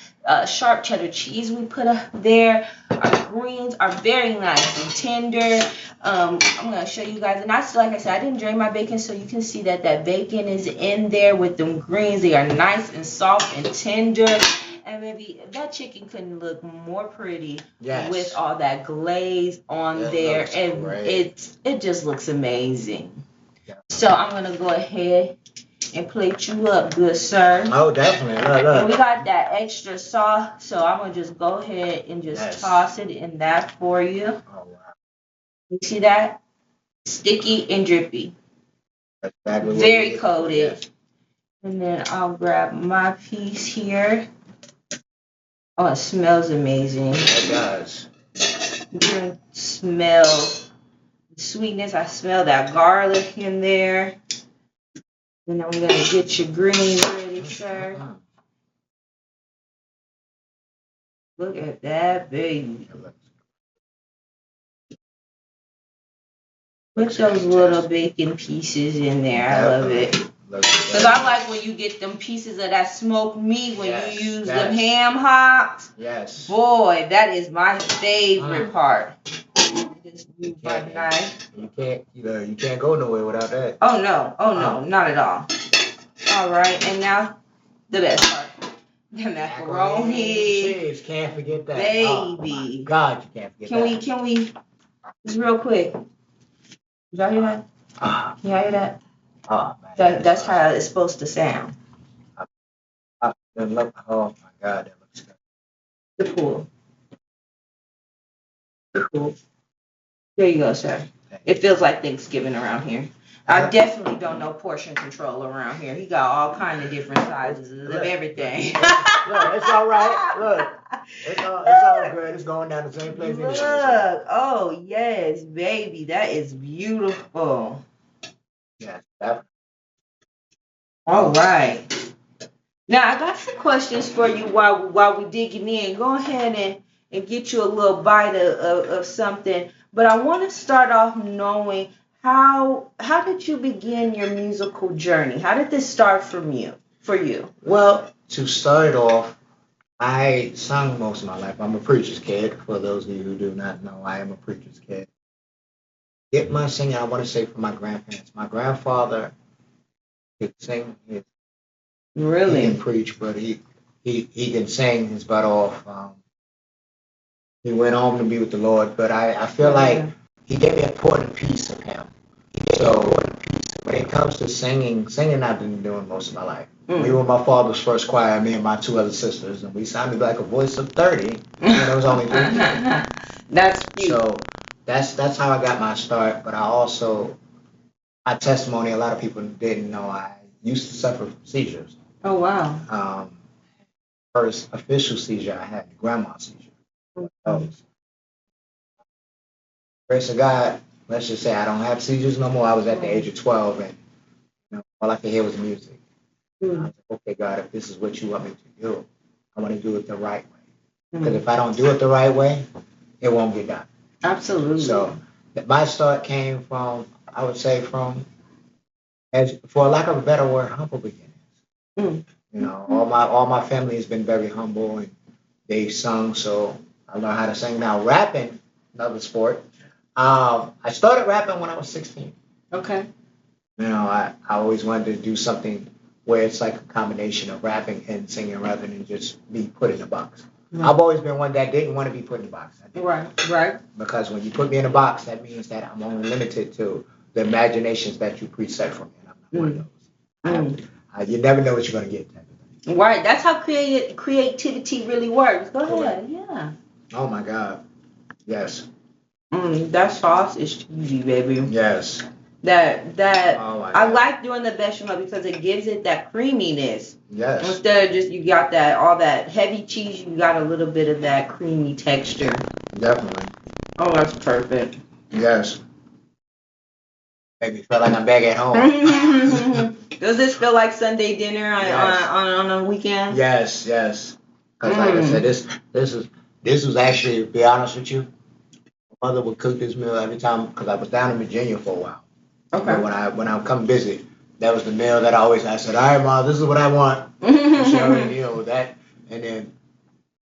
sharp cheddar cheese we put up there. Our greens are very nice and tender. I'm gonna show you guys, and like I said, I didn't drain my bacon, so you can see that bacon is in there with them greens. They are nice and soft and tender, and maybe that chicken couldn't look more pretty with all that glaze on there, and it just looks amazing. Yeah. So I'm gonna go ahead and plate you up, good sir. Oh, definitely. Look, And look. we got that extra sauce, so I'm gonna just go ahead and just toss it in that for you. Oh, wow. You see that? Sticky and drippy. That's exactly what Very we coated. Yes. And then I'll grab my piece here. Oh, it smells amazing. It does. You can smell the sweetness. I smell that garlic in there. And I'm gonna get your greens ready, sir. Look at that, baby. Put those little bacon pieces in there. I love it. Because I like when you get them pieces of that smoked meat when you use them ham hocks. Yes. Boy, that is my favorite part. Just move my knife. You can't go nowhere without that. Oh no, not at all. All right, and now the best part. The macaroni. Cheese, can't forget that. Baby. Oh, my God, you can't forget that. Can we, just real quick. Did y'all hear that? Can y'all hear that? Oh, man. That's how it's supposed to sound. Oh, my God, that looks good. The pool. The pool. There you go, sir. It feels like Thanksgiving around here. I definitely don't know portion control around here. He got all kind of different sizes of everything. Look, it's all right. Look, it's all good. It's going down the same place. Look, oh yes, baby, that is beautiful. Yes. All right. Now I got some questions for you while we digging in. Go ahead and get you a little bite of something. But I want to start off knowing how did you begin your musical journey? How did this start for you? Well, to start off, I sung most of my life. I'm a preacher's kid. For those of you who do not know, I am a preacher's kid. Get my singing, I want to say, from my grandparents. My grandfather could sing. Really? He can preach, but he can sing his butt off. He went home to be with the Lord, but I feel like he gave me an important piece of him. So when it comes to singing I've been doing most of my life. We were my father's first choir, me and my two other sisters, and we sounded like a voice of 30 when there was only 3 people. That's cute. So that's how I got my start, but I my testimony, a lot of people didn't know I used to suffer from seizures. Oh, wow. First official seizure I had, the grandma seizure. Those. Grace of God, let's just say I don't have seizures no more. I was at the age of 12, and all I could hear was music. I was like, okay, God, if this is what you want me to do, I want to do it the right way. Because if I don't do it the right way, it won't get done. Absolutely. So my start came from, I would say, as for lack of a better word, humble beginnings. All my family has been very humble, and they sung, so I learned how to sing. Now rapping, another sport. I started rapping when I was 16. Okay. I always wanted to do something where it's like a combination of rapping and singing rather than just be put in a box. Right. I've always been one that didn't want to be put in a box. Right. Because when you put me in a box, that means that I'm only limited to the imaginations that you preset for me, and I'm not one of those. You never know what you're going to get. Right. That's how creativity really works. Go ahead. Yeah. Oh my God. Yes. That sauce is cheesy, baby. Yes. I like doing the bechamel because it gives it that creaminess. Yes. Instead of just you got all that heavy cheese, you got a little bit of that creamy texture. Definitely. Oh, that's perfect. Yes. Make me feel like I'm back at home. Does this feel like Sunday dinner on a weekend? Yes. Because like I said, this was actually, to be honest with you, my mother would cook this meal every time because I was down in Virginia for a while. Okay. When I would come visit, that was the meal that I said, all right, Mom, this is what I want. She already knew that. And then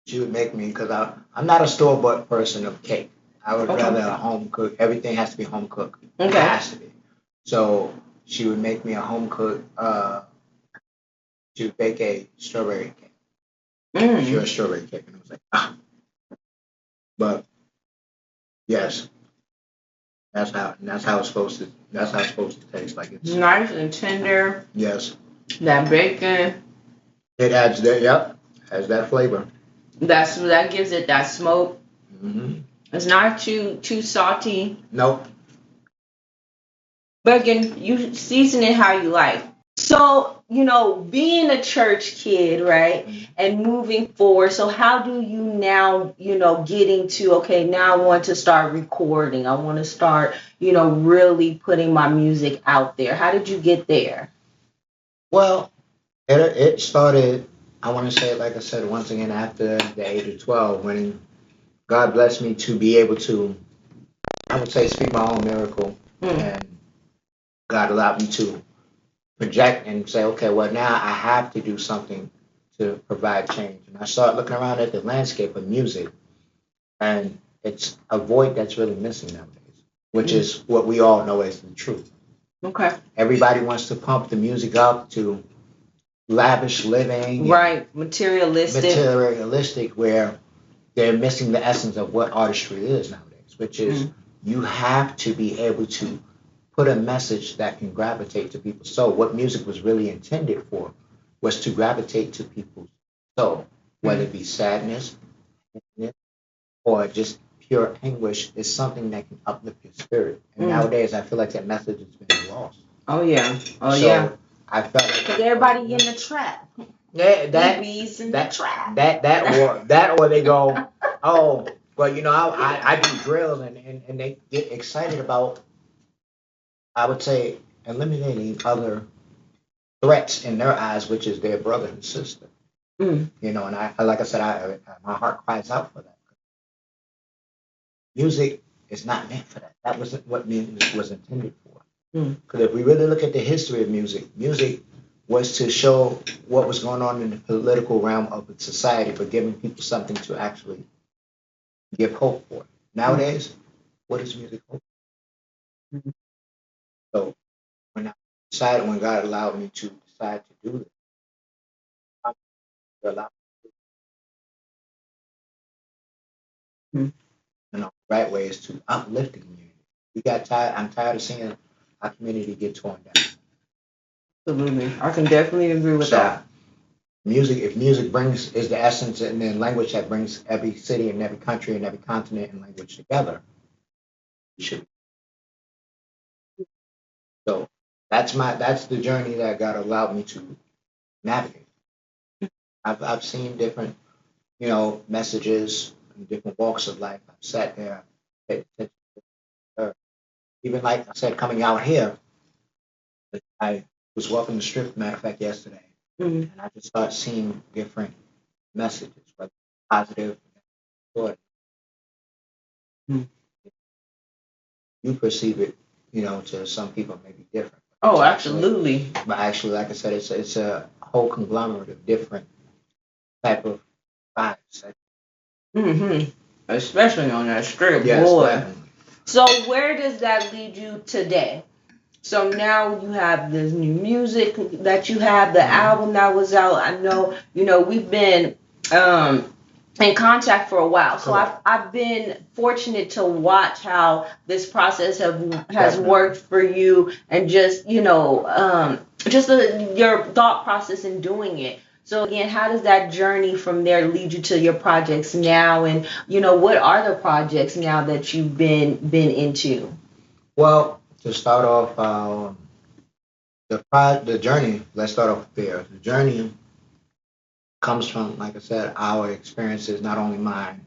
she would make me, because I'm not a store-bought person of cake. I would rather a home cook. Everything has to be home cooked. Okay. It has to be. So she would make me a home cooked, she would bake a strawberry cake. Pure strawberry cake. And I was like, But, yes. That's how it's supposed to taste. Like it's nice and tender. Yes. That bacon. It adds that. Yep. Has that flavor. That gives it that smoke. Mm-hmm. It's not too salty. Nope. But again, you season it how you like. So, being a church kid, right, and moving forward, so how do you now, get into, okay, now I want to start recording. I want to start, really putting my music out there. How did you get there? Well, it started, I want to say, like I said, once again, after the age of 12, when God blessed me to be able to, I would say, speak my own miracle. And God allowed me to project and say, okay, well, now I have to do something to provide change. And I started looking around at the landscape of music, and it's a void that's really missing nowadays, which is what we all know as the truth. Okay. Everybody wants to pump the music up to lavish living. Right. Materialistic, where they're missing the essence of what artistry is nowadays, which is you have to be able to put a message that can gravitate to people's soul. What music was really intended for was to gravitate to people's soul, whether it be sadness or just pure anguish, is something that can uplift your spirit. And nowadays, I feel like that message has been lost. Oh, yeah. I felt like because everybody in the trap. Yeah, that or they go, oh, well, I do drills and they get excited about, I would say, eliminating other threats in their eyes, which is their brother and sister. And I, like I said, my heart cries out for that. Music is not meant for that. That wasn't what music was intended for. Because if we really look at the history of music was to show what was going on in the political realm of the society, but giving people something to actually give hope for. Nowadays, what is music hope for? So when God allowed me to decide to do this, I'm allowed to the right way is to uplift the community. I'm tired of seeing our community get torn down. Absolutely. I can definitely agree with that. If music is the essence and the language that brings every city and every country and every continent and language together, it should So that's the journey that God allowed me to navigate. I've seen different, messages in different walks of life. I've sat there, paid attention to her. Even like I said, coming out here, I was walking the strip, matter of fact, yesterday, Mhm. and I just started seeing different messages, whether positive or Mhm. you perceive it, to some people it may be different. Oh, absolutely. But actually, like I said, it's a whole conglomerate of different type of vibes. Especially on that strip, Yes, boy. definitely. So where does that lead you today? So now you have this new music that you have, the album that was out. I know, we've been in contact for a while. So I've been fortunate to watch how this process has Definitely. worked for you, and just, your thought process in doing it. So again, how does that journey from there lead you to your projects now, and what are the projects now that you've been into? Well, to start off, the journey. Let's start off there. The journey comes from, like I said, our experiences, not only mine,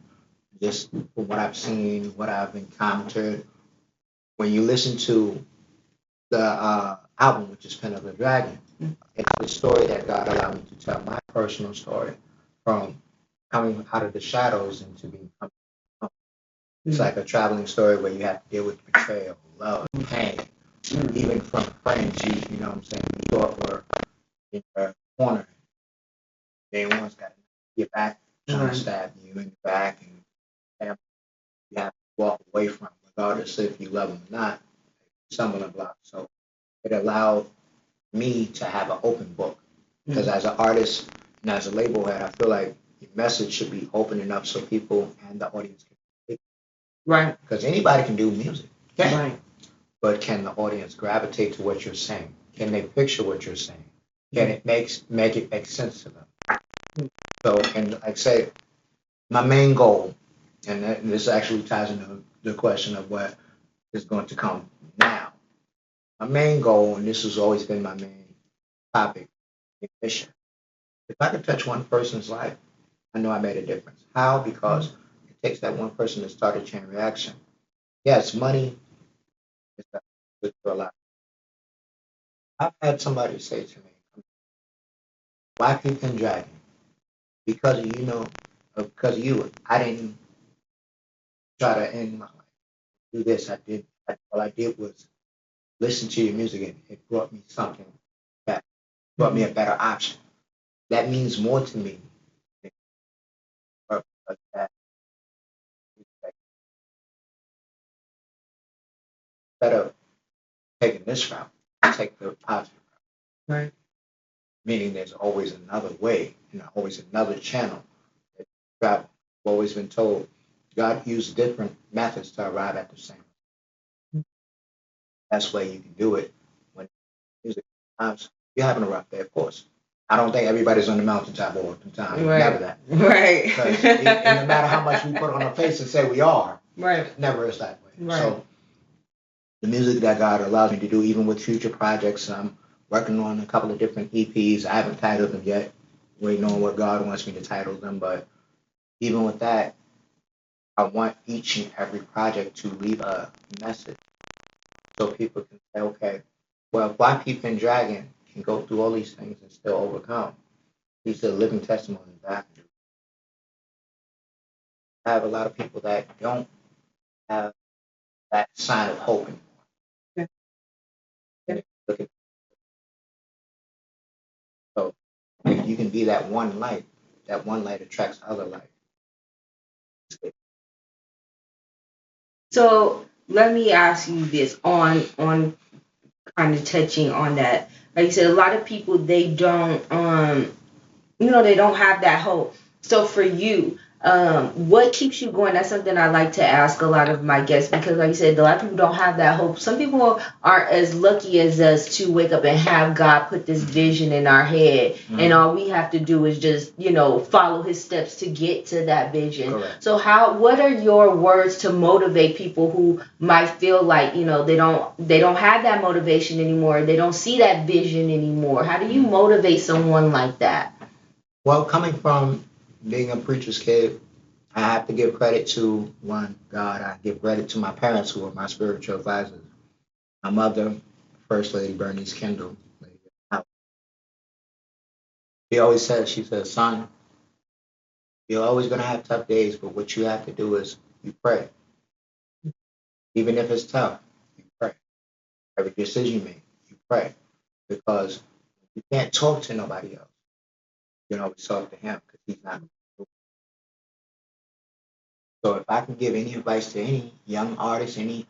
just from what I've seen, what I've encountered. When you listen to the album, which is Pen of the Dragon, it's the story that God allowed me to tell, my personal story, from coming out of the shadows into being. It's like a traveling story where you have to deal with betrayal, love, pain, even from friends you know what I'm saying, you thought were in your corner. They once got to get back, trying to stab you in the back, and you have to walk away from, regardless if you love them or not, stumbling block. So it allowed me to have an open book. Because as an artist and as a label head, I feel like your message should be open enough so people and the audience can pick. Right. Because anybody can do music. Okay? Right. But can the audience gravitate to what you're saying? Can they picture what you're saying? Can it make it make sense to them? So, and like I say, my main goal, and this actually ties into the question of what is going to come now. My main goal, and this has always been my main topic, mission. If I could touch one person's life, I know I made a difference. How? Because it takes that one person to start a chain reaction. Yes, money is good for a lot. I've had somebody say to me, "Why keep him dragging? Because of because of you, I didn't try to end my life. Do this. All I did was listen to your music, and it brought me something that brought me a better option. That means more to me than that. Instead of taking this route, take the positive route. Right. Meaning there's always another way, always another channel that you travel. I've always been told God used different methods to arrive at the same. Best way you can do it when music times you're having a rough day, of course. I don't think everybody's on the mountaintop all the time. Right. Never that. Right. Because no matter how much we put on our face and say we are, right. Never is that way. Right. So the music that God allows me to do, even with future projects, I'm working on a couple of different EPs. I haven't titled them yet. Waiting on what God wants me to title them. But even with that, I want each and every project to leave a message so people can say, okay, well, Black People and Dragon can go through all these things and still overcome. These are living testimonies that I can do. I have a lot of people that don't have that sign of hope anymore. Yeah. And if you look at, so if you can be that one light attracts other light. So let me ask you this on kind of touching on that. Like you said, a lot of people, they don't they don't have that hope. So for you, What keeps you going? That's something I like to ask a lot of my guests because, like you said, a lot of people don't have that hope. Some people aren't as lucky as us to wake up and have God put this vision in our head, and all we have to do is just, follow His steps to get to that vision. Correct. So, what are your words to motivate people who might feel like they don't have that motivation anymore? They don't see that vision anymore. How do you motivate someone like that? Well, coming from being a preacher's kid, I have to give credit to one God. I give credit to my parents who were my spiritual advisors. My mother, First Lady Bernice Kendall. She always said, she said, son, you're always going to have tough days, but what you have to do is you pray. Even if it's tough, you pray. Every decision you make, you pray. Because you can't talk to nobody else. You can always talk to Him because He's not. So if I can give any advice to any young artist, any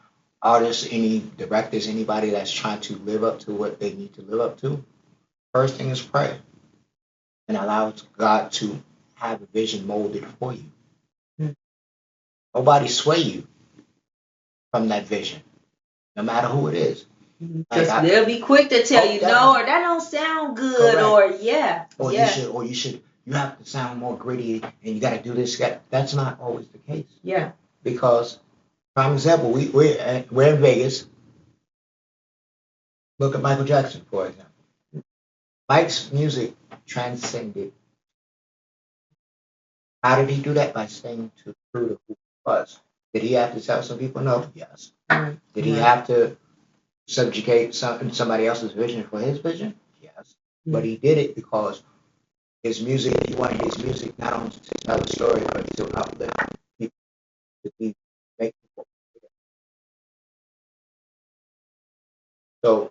directors, anybody that's trying to live up to what they need to live up to, first thing is pray and allow God to have a vision molded for you. Nobody sway you from that vision, no matter who it is. Because they'll be quick to tell you no, or that don't sound good, correct. or you have to sound more gritty, and you got to do this. That's not always the case. Yeah. Because, for example, we're in Vegas. Look at Michael Jackson, for example. Mike's music transcended. How did he do that? By staying true to who he was. Did he have to tell some people no? Yes. Did he have to subjugate somebody else's vision for his vision? Yes. But he did it because his music, he wanted his music not only to tell a story, but to uplift people, to make people. So,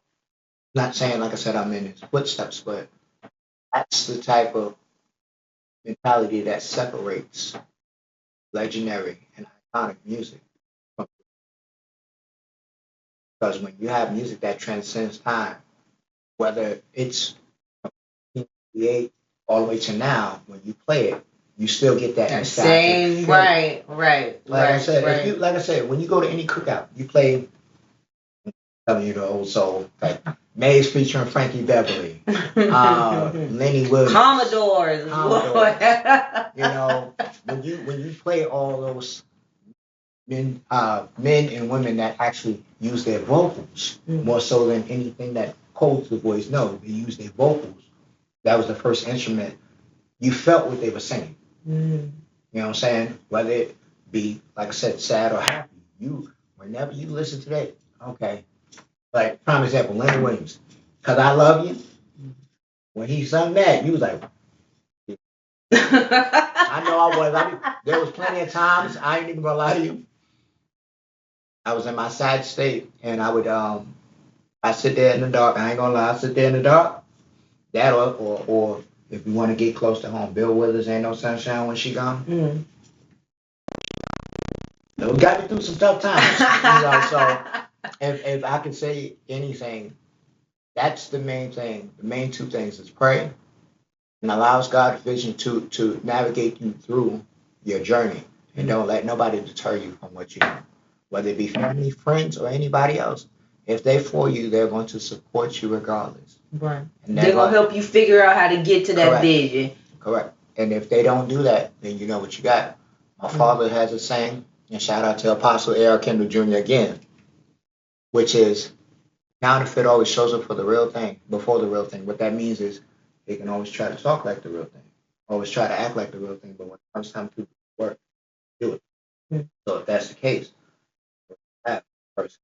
not saying, like I said, I'm in his footsteps, but that's the type of mentality that separates legendary and iconic music. Because when you have music that transcends time, whether it's from 1988 all the way to now, when you play it, you still get that same, right. I said, when you go to any cookout, you play, I'm telling you the old soul, like Maze featuring Frankie Beverly, Lenny Williams, Commodores. When you play all those men and women that actually use their vocals more so than anything that holds the voice. No, they use their vocals. That was the first instrument. You felt what they were saying. You know what I'm saying? Whether it be, like I said, sad or happy, whenever you listen to that, okay. Like, prime example, Lenny Williams, "Cause I Love You." When he sung that, you was like, I know I was. There was plenty of times, I ain't even gonna lie to you, I was in my sad state, and I would I sit there in the dark. I ain't gonna lie, I sit there in the dark. That or if you want to get close to home, Bill Withers, "Ain't No Sunshine When She Gone." We got me through some tough times. So if I could say anything, that's the main thing. The main two things is pray and allows God's vision to navigate you through your journey, and don't let nobody deter you from what you do. Whether it be family, friends, or anybody else. If they're for you, they're going to support you regardless. Right. And they're going to help you figure out how to get to that vision. Correct. And if they don't do that, then you know what you got. My father has a saying, and shout out to Apostle A.R. Kendall Jr. again, which is, counterfeit always shows up for the real thing, before the real thing. What that means is they can always try to talk like the real thing, always try to act like the real thing, but when it comes time to work, do it. So if that's the case, that person,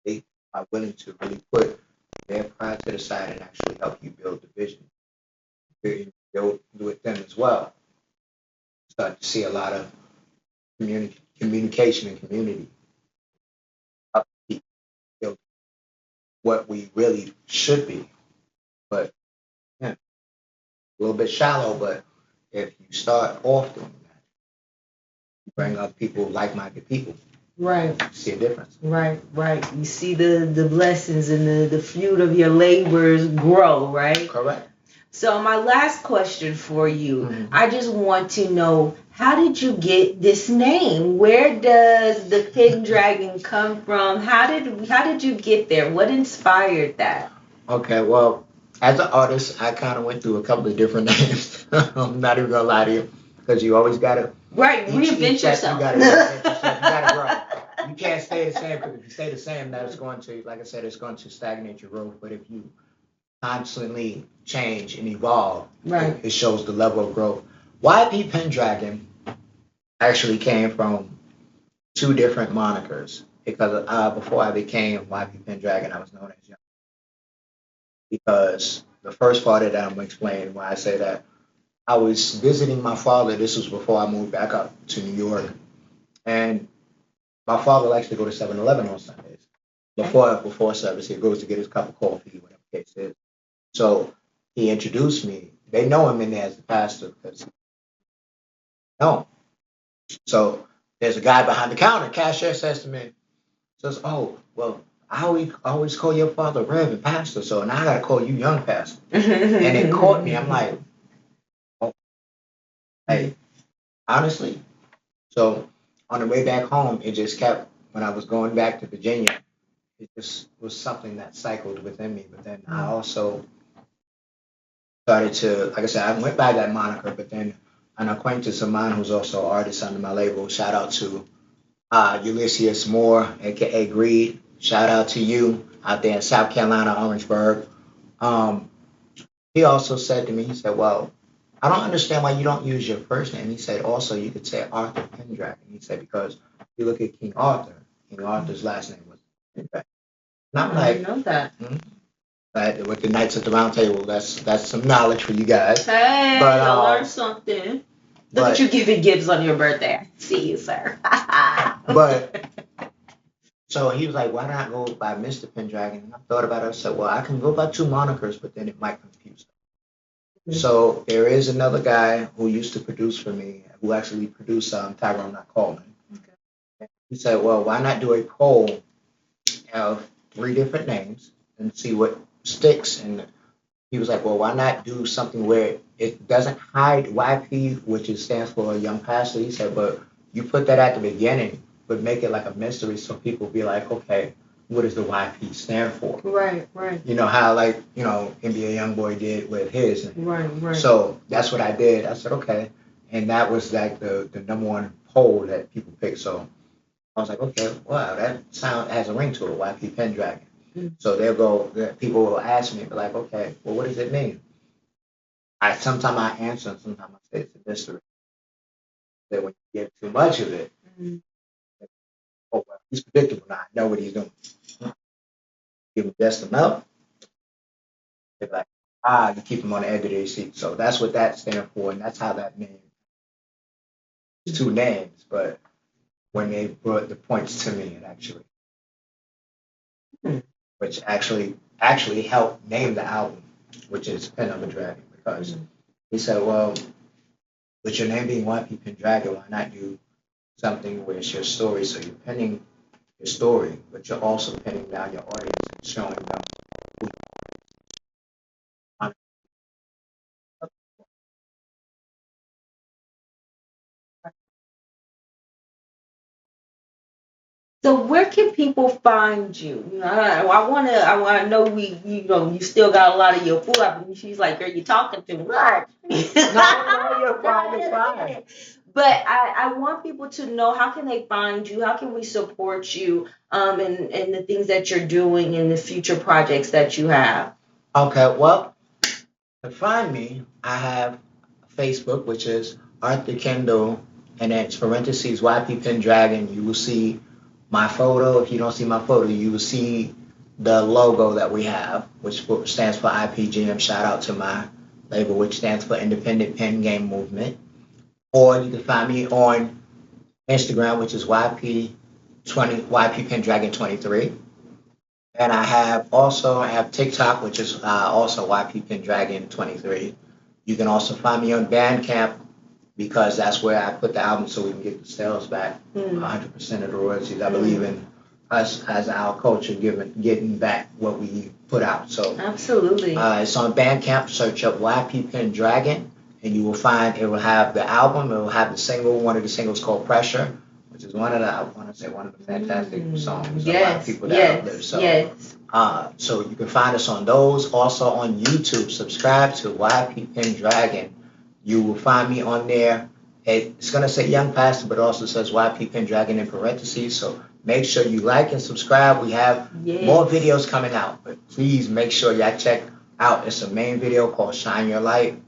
they are willing to really put their pride to the side and actually help you build the vision. Build with them as well. Start to see a lot of communication and community. Build what we really should be. But yeah, a little bit shallow, but if you start off doing that, you bring up people, like-minded people. Right. You see a difference. Right. You see the blessings and the fruit of your labors grow, right? Correct. So my last question for you, I just want to know, how did you get this name? Where does the Pendragon come from? How did you get there? What inspired that? Okay, well, as an artist, I kind of went through a couple of different names. I'm not even gonna lie to you, because you always gotta Right, reinvent step, yourself. You gotta reinvent yourself. You gotta grow. You can't stay the same, because if you stay the same, that is going to, like I said, it's going to stagnate your growth. But if you constantly change and evolve, Right. it shows the level of growth. YP Pendragon actually came from two different monikers, because before I became YP Pendragon, I was known as Young. Because the first part of that I'm gonna explain why I say that. I was visiting my father. This was before I moved back up to New York, and my father likes to go to 7-Eleven on Sundays. Before service, he goes to get his cup of coffee, whatever the case is. So he introduced me. They know him in there as the pastor because no. So there's a guy behind the counter. Cashier says to me, says, "Oh, well, I always call your father Rev and Pastor, so now I gotta call you Young Pastor." And it caught me. I'm like, oh, hey, honestly. So on the way back home, it just kept. When I was going back to Virginia, it just was something that cycled within me. But then I also started to, like I said, I went by that moniker, but then an acquaintance of mine who's also an artist under my label, shout out to Ulysses Moore, aka Greed. Shout out to you out there in South Carolina, Orangeburg. Um, he also said to me, he said, "Well, I don't understand why you don't use your first name." He said, "Also, you could say Arthur Pendragon." He said, "Because if you look at King Arthur's last name was Pendragon." And I'm I like, didn't know that. But with the Knights at the Round Table, that's some knowledge for you guys. Hey, But I learned something. Look at you giving gifts on your birthday. See you, sir. But so he was like, "Why not go by Mr. Pendragon?" And I thought about it. I said, "Well, I can go by two monikers, but then it might confuse them." So there is another guy who used to produce for me, who actually produced Tyrone Not Coleman. Okay. He said, "Well, why not do a poll of three different names and see what sticks?" And he was like, "Well, why not do something where it doesn't hide YP, which stands for Young Pastor?" He said, "But you put that at the beginning, but make it like a mystery so people be like, okay, what does the YP stand for?" Right, right. You know how NBA Youngboy did with his. Right, right. So that's what I did. I said, okay. And that was like the number one poll that people picked. So I was like, okay, wow, that sound has a ring to it, YP Pendragon. So they'll go, people will ask me, like, okay, well, what does it mean? Sometimes I answer, and sometimes I say it's a mystery. That when you get too much of it, oh, well, he's predictable now. I know what he's doing. Give him just enough. They're like, you keep him on the edge of their seat. So that's what that stands for, and that's how that name. It's two names, but when they brought the points to me, it actually, which actually helped name the album, which is Pen of a Dragon, because he said, well, with your name being YP Pendragon, why not do something where it's your story? So you're penning your story, but you're also penning down your audience and showing them. So where can people find you? I know you still got a lot of your food up, and she's like, "Girl, you talking too much." No, you're fine, you're fine. But I want people to know, how can they find you? How can we support you and the things that you're doing and the future projects that you have? Okay, well, to find me, I have Facebook, which is Arthur Kendall, and then it's parentheses YP Pendragon. You will see my photo. If you don't see my photo, you will see the logo that we have, which stands for IPGM. Shout out to my label, which stands for Independent Pen Game Movement. Or you can find me on Instagram, which is YP Pendragon 23. And I have TikTok, which is also YP Pendragon 23. You can also find me on Bandcamp, because that's where I put the album so we can get the sales back, 100% of the royalties. I believe in us as our culture getting back what we put out. So absolutely, it's on Bandcamp. Search up YP Pendragon, and you will find it will have the album. It will have the single. One of the singles called "Pressure," which is one of the I want to say one of the fantastic songs. A lot of people that uplift. So you can find us on those. Also on YouTube. Subscribe to YP Pendragon. You will find me on there. It's going to say Young Pastor, but it also says YP Pendragon in parentheses. So make sure you like and subscribe. We have more videos coming out, but please make sure y'all check out. It's a main video called Shine Your Light.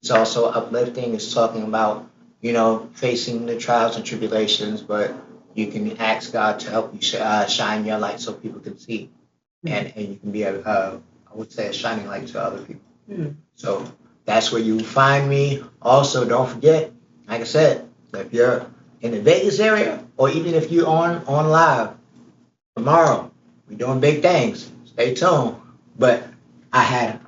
It's also uplifting. It's talking about, facing the trials and tribulations, but you can ask God to help you shine your light so people can see. And you can be I would say, a shining light to other people. So that's where you find me. Also, don't forget, like I said, if you're in the Vegas area, or even if you're on live tomorrow, we're doing big things. Stay tuned. But I had a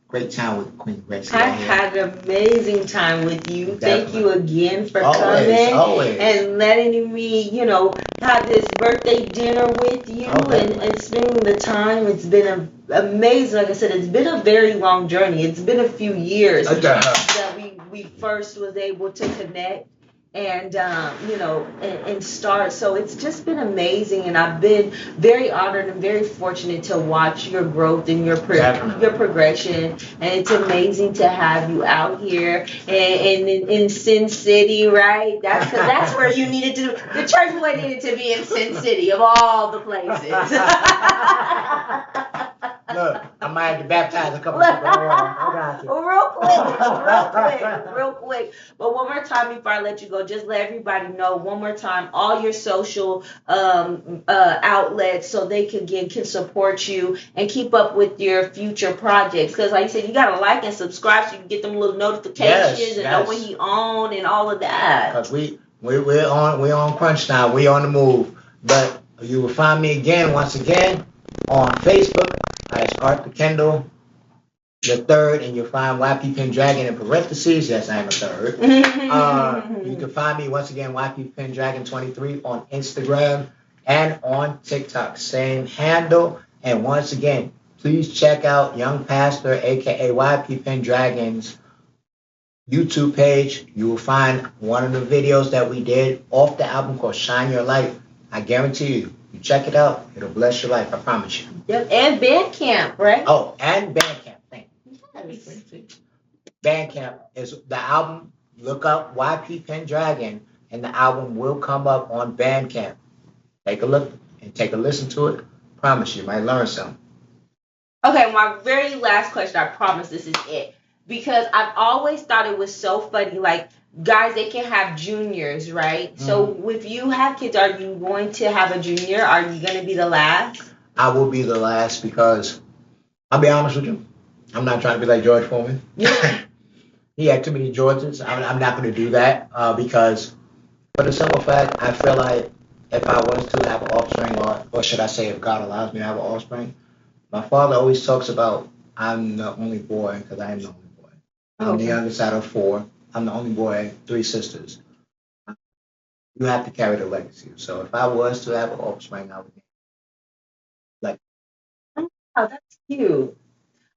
great time with Queen Gracie. I had an amazing time with you. Thank you again for coming and letting me, have this birthday dinner with you and spending the time. It's been amazing. Like I said, it's been a very long journey. It's been a few years that we first was able to connect and and start. So it's just been amazing, and I've been very honored and very fortunate to watch your growth and your progression. And it's amazing to have you out here in Sin City, right? That's where you needed to. The church boy needed to be in Sin City of all the places. Look, I might have to baptize a couple people. I got you. Real quick. But one more time before I let you go, just let everybody know one more time all your social outlets so they can support you and keep up with your future projects. Because like you said, you gotta like and subscribe so you can get them little notifications and know when he on and all of that. Because we're on crunch now. We on the move. But you will find me once again on Facebook as Arthur Kendall the third, and you'll find YP Pendragon in parentheses. Yes, I am a third. You can find me once again, YP Pendragon 23 on Instagram and on TikTok. Same handle. And once again, please check out Young Pastor, aka YP Pendragon's YouTube page. You will find one of the videos that we did off the album called Shine Your Light. I guarantee you check it out. It'll bless your life. I promise you. Yep. And Bandcamp, right? Oh, and Bandcamp. Thank you. Yes. Bandcamp is the album. Look up YP Pendragon, and the album will come up on Bandcamp. Take a look and take a listen to it. Promise you might learn something. Okay, my very last question. I promise this is it. Because I've always thought it was so funny, like, guys, they can have juniors, right? So if you have kids, are you going to have a junior? Are you going to be the last? I will be the last because, I'll be honest with you, I'm not trying to be like George Foreman. Yeah. He had too many Georges. I'm not going to do that because, for the simple fact, I feel like if I was to have an offspring, or should I say if God allows me to have an offspring, my father always talks about I'm the only boy because I am the only boy. I'm the youngest out of 4. I'm the only boy, 3 sisters. You have to carry the legacy. So if I was to have an offspring, I would like. Oh, that's cute.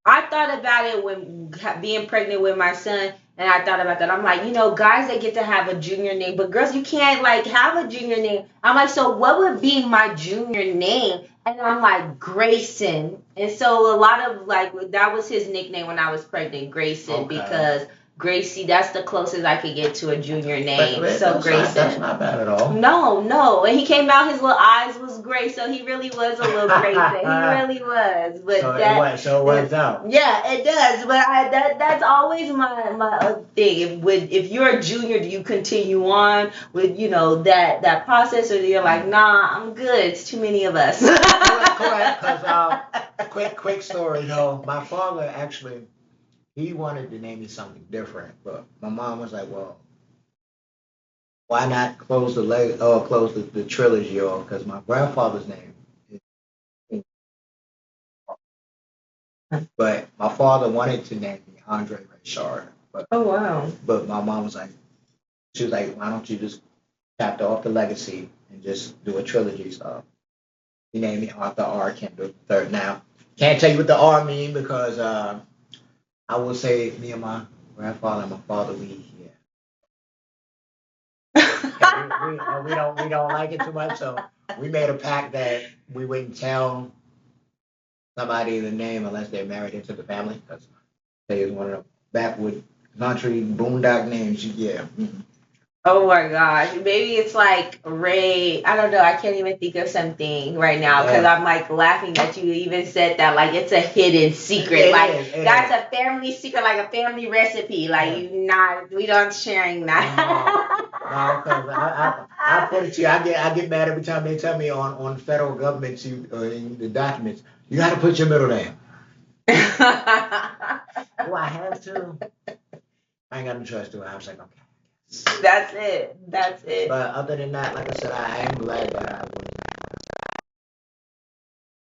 I thought about it when being pregnant with my son, and I thought about that. I'm like, guys, they get to have a junior name, but girls, you can't have a junior name. I'm like, so what would be my junior name? And I'm like, Grayson. And so a lot of that was his nickname when I was pregnant, Grayson, because Gracie, that's the closest I could get to a junior name. So Grayson. That's not bad at all. No. And he came out, his little eyes was gray, so he really was a little Grayson. He really was. But so it works out. Yeah, it does. But that's always my thing. If you're a junior, do you continue on with that process, or you're like, nah, I'm good. It's too many of us. Correct. Because quick story. My father actually. He wanted to name me something different, but my mom was like, "Well, why not close the trilogy off?" Because my grandfather's name is, but my father wanted to name me Andre Richard. But But my mom was like, "Why don't you just chapter off the legacy and just do a trilogy?" So he named me Arthur R. Kendall III. Now, can't tell you what the R mean because. I will say me and my grandfather and my father, yeah, we don't like it too much, so we made a pact that we wouldn't tell somebody the name unless they're married into the family. Because they is one of the backwood country boondock names. Yeah. Oh my gosh. Maybe it's like Ray. I don't know. I can't even think of something right now because Yeah. I'm like laughing that you even said that. Like it's a hidden secret. It like is, it that's is. a family secret, like a family recipe. Like Yeah. we don't sharing that. No, because I put it to you. I get mad every time they tell me on federal government in the documents you got to put your middle name. Do I have to? I ain't got no choice, do I? I was like, okay. That's it. That's it. But other than that, like I said, I am glad that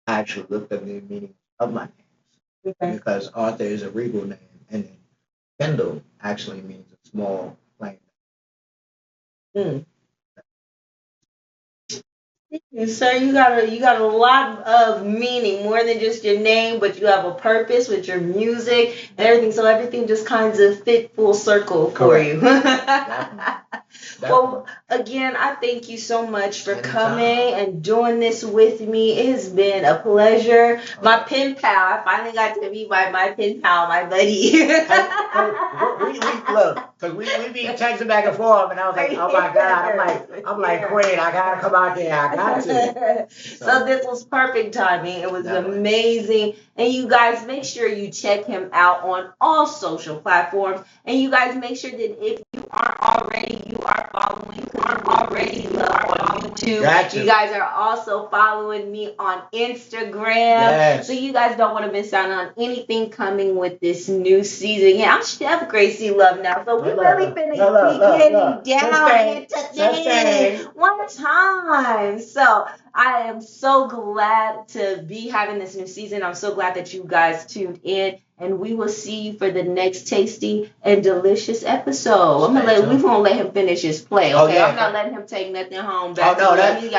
I actually looked up the meaning of my name. Okay. Because Arthur is a regal name, and then Kendall actually means a small plain. So you got a lot of meaning, more than just your name, but you have a purpose with your music and everything. So everything just kind of fit full circle for Correct. you. Definitely. Well, again, I thank you so much for Anytime. coming and doing this with me. It has been a pleasure. My pen pal, I finally got to meet my pen pal, my buddy. Look, because we be texting back and forth, and I was like, oh my God, I'm like Queen, I gotta come out there, I got to. So this was perfect timing. It was amazing. And you guys make sure you check him out on all social platforms. And you guys make sure that if you aren't already, you are following, you aren't already on YouTube. Gotcha. You guys are also following me on Instagram. Yes. So you guys don't want to miss out on anything coming with this new season. Yeah, I'm Chef Gracie Love now. So we really finna be getting down into things one time. So I am so glad to be having this new season. I'm so glad that you guys tuned in. And we will see you for the next tasty and delicious episode. We're gonna let him finish his play, okay? Oh, yeah. I'm not letting him take nothing home He back. got to his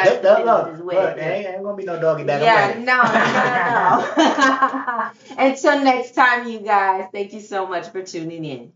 look, there ain't gonna be no doggy bag. Yeah, no. Until next time, you guys. Thank you so much for tuning in.